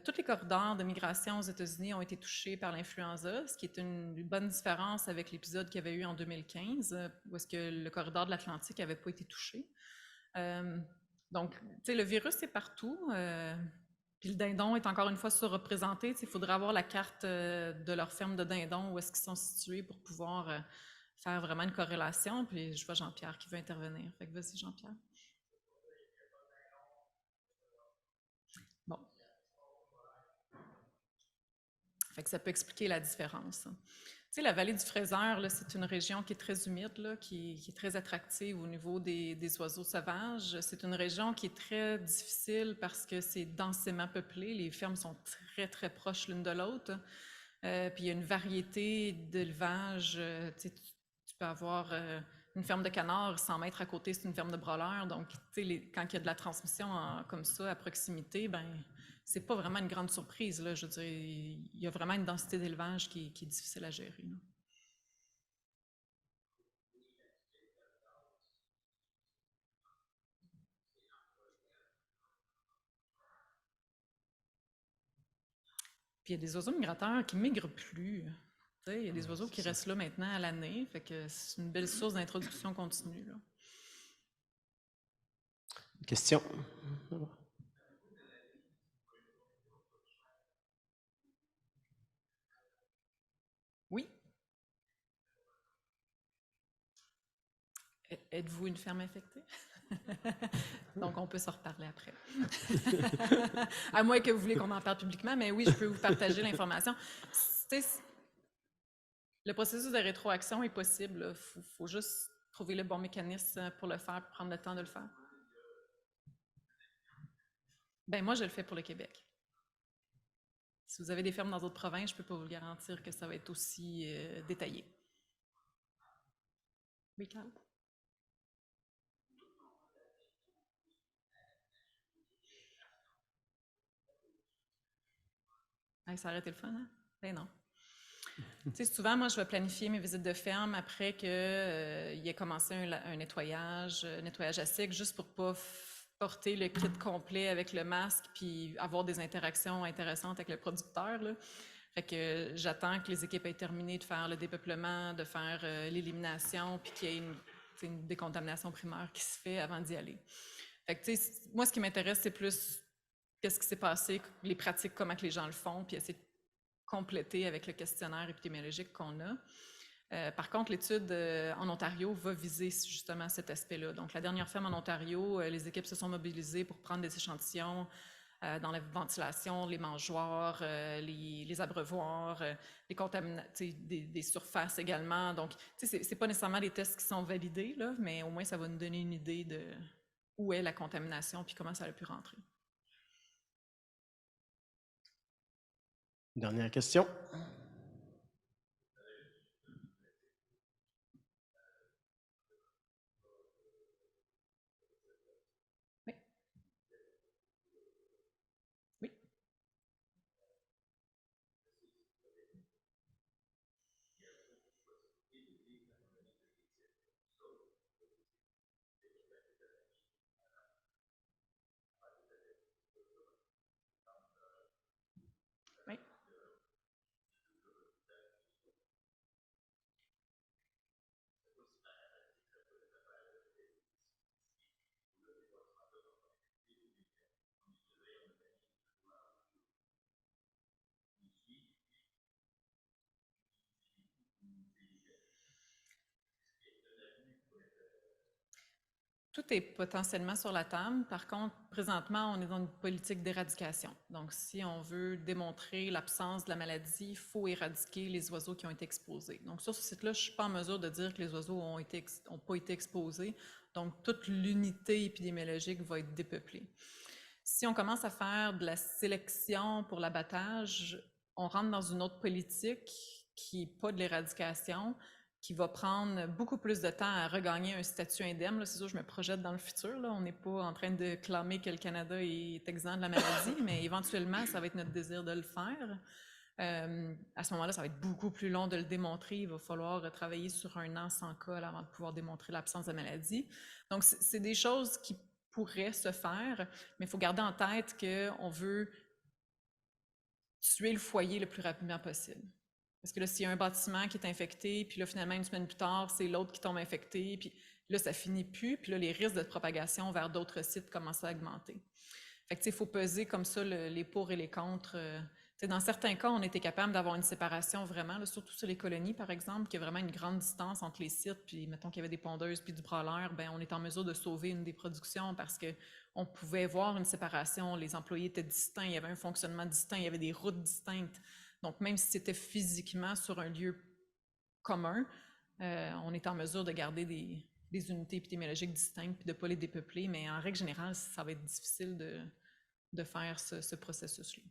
Tous les corridors de migration aux États-Unis ont été touchés par l'influenza, ce qui est une bonne différence avec l'épisode qu'il y avait eu en 2015, où est-ce que le corridor de l'Atlantique n'avait pas été touché. Donc, tu sais, le virus est partout. Puis le dindon est encore une fois surreprésenté. Il faudrait avoir la carte de leur ferme de dindons, où est-ce qu'ils sont situés pour pouvoir faire vraiment une corrélation. Puis je vois Jean-Pierre qui veut intervenir. Fait que vas-y, Jean-Pierre. Bon. Fait que ça peut expliquer la différence. Tu sais, la vallée du Fraser, c'est une région qui est très humide, là, qui est très attractive au niveau des oiseaux sauvages. C'est une région qui est très difficile parce que c'est densément peuplé. Les fermes sont très, très proches l'une de l'autre. Puis il y a une variété d'élevage. Tu sais, tu peux avoir une ferme de canards, 100 mètres à côté, c'est une ferme de broileurs. Donc, tu sais, quand il y a de la transmission comme ça à proximité, ben c'est pas vraiment une grande surprise, là. Je veux dire, il y a vraiment une densité d'élevage qui est difficile à gérer, là. Puis il y a des oiseaux migrateurs qui migrent plus. Tu sais, il y a des oiseaux qui restent là maintenant à l'année, fait que c'est une belle source d'introduction continue, là. Question? Oui. Êtes-vous une ferme infectée? Donc, on peut se reparler après. À moins que vous voulez qu'on en parle publiquement, mais oui, je peux vous partager l'information. Le processus de rétroaction est possible. Il faut juste trouver le bon mécanisme pour le faire, pour prendre le temps de le faire. Ben moi, je le fais pour le Québec. Si vous avez des fermes dans d'autres provinces, je ne peux pas vous garantir que ça va être aussi détaillé. Oui, Carl? Hey, ça aurait été le fun, hein? Ben non. Tu sais, souvent, moi, je vais planifier mes visites de ferme après qu'il ait commencé un nettoyage à sec, juste pour pas porter le kit complet avec le masque puis avoir des interactions intéressantes avec le producteur, là. Fait que j'attends que les équipes aient terminé de faire le dépeuplement, de faire l'élimination, puis qu'il y ait une décontamination primaire qui se fait avant d'y aller. Fait que, tu sais, moi, ce qui m'intéresse, c'est plus qu'est-ce qui s'est passé, les pratiques, comment que les gens le font, puis essayer de compléter avec le questionnaire épidémiologique qu'on a. Par contre, l'étude en Ontario va viser justement cet aspect-là. Donc, la dernière ferme en Ontario, les équipes se sont mobilisées pour prendre des échantillons dans la ventilation, les mangeoires, les abreuvoirs, des surfaces également. Donc, c'est pas nécessairement des tests qui sont validés, là, mais au moins, ça va nous donner une idée de où est la contamination puis comment ça a pu rentrer. Dernière question. Oui. Oui. Oui. Tout est potentiellement sur la table. Par contre, présentement, on est dans une politique d'éradication. Donc, si on veut démontrer l'absence de la maladie, il faut éradiquer les oiseaux qui ont été exposés. Donc, sur ce site-là, je ne suis pas en mesure de dire que les oiseaux n'ont pas été exposés. Donc, toute l'unité épidémiologique va être dépeuplée. Si on commence à faire de la sélection pour l'abattage, on rentre dans une autre politique qui n'est pas de l'éradication, qui va prendre beaucoup plus de temps à regagner un statut indemne. C'est sûr, je me projette dans le futur. Là. On n'est pas en train de clamer que le Canada est exempt de la maladie, mais éventuellement, ça va être notre désir de le faire. À ce moment-là, ça va être beaucoup plus long de le démontrer. Il va falloir travailler sur 1 an sans cas avant de pouvoir démontrer l'absence de maladie. Donc, c'est des choses qui pourraient se faire, mais il faut garder en tête qu'on veut tuer le foyer le plus rapidement possible. Parce que là, s'il y a un bâtiment qui est infecté, puis là, finalement, 1 semaine plus tard, c'est l'autre qui tombe infecté, puis là, ça finit plus, puis là, les risques de propagation vers d'autres sites commencent à augmenter. Fait que, il faut peser comme ça les pour et les contre. Dans certains cas, on était capable d'avoir une séparation vraiment, là, surtout sur les colonies, par exemple, qu'il y a vraiment une grande distance entre les sites, puis mettons qu'il y avait des pondeuses puis du brawler, ben on est en mesure de sauver une des productions parce qu'on pouvait voir une séparation, les employés étaient distincts, il y avait un fonctionnement distinct, il y avait des routes distinctes. Donc, même si c'était physiquement sur un lieu commun, on est en mesure de garder des unités épidémiologiques distinctes puis de ne pas les dépeupler, mais en règle générale, ça va être difficile de faire ce processus-là.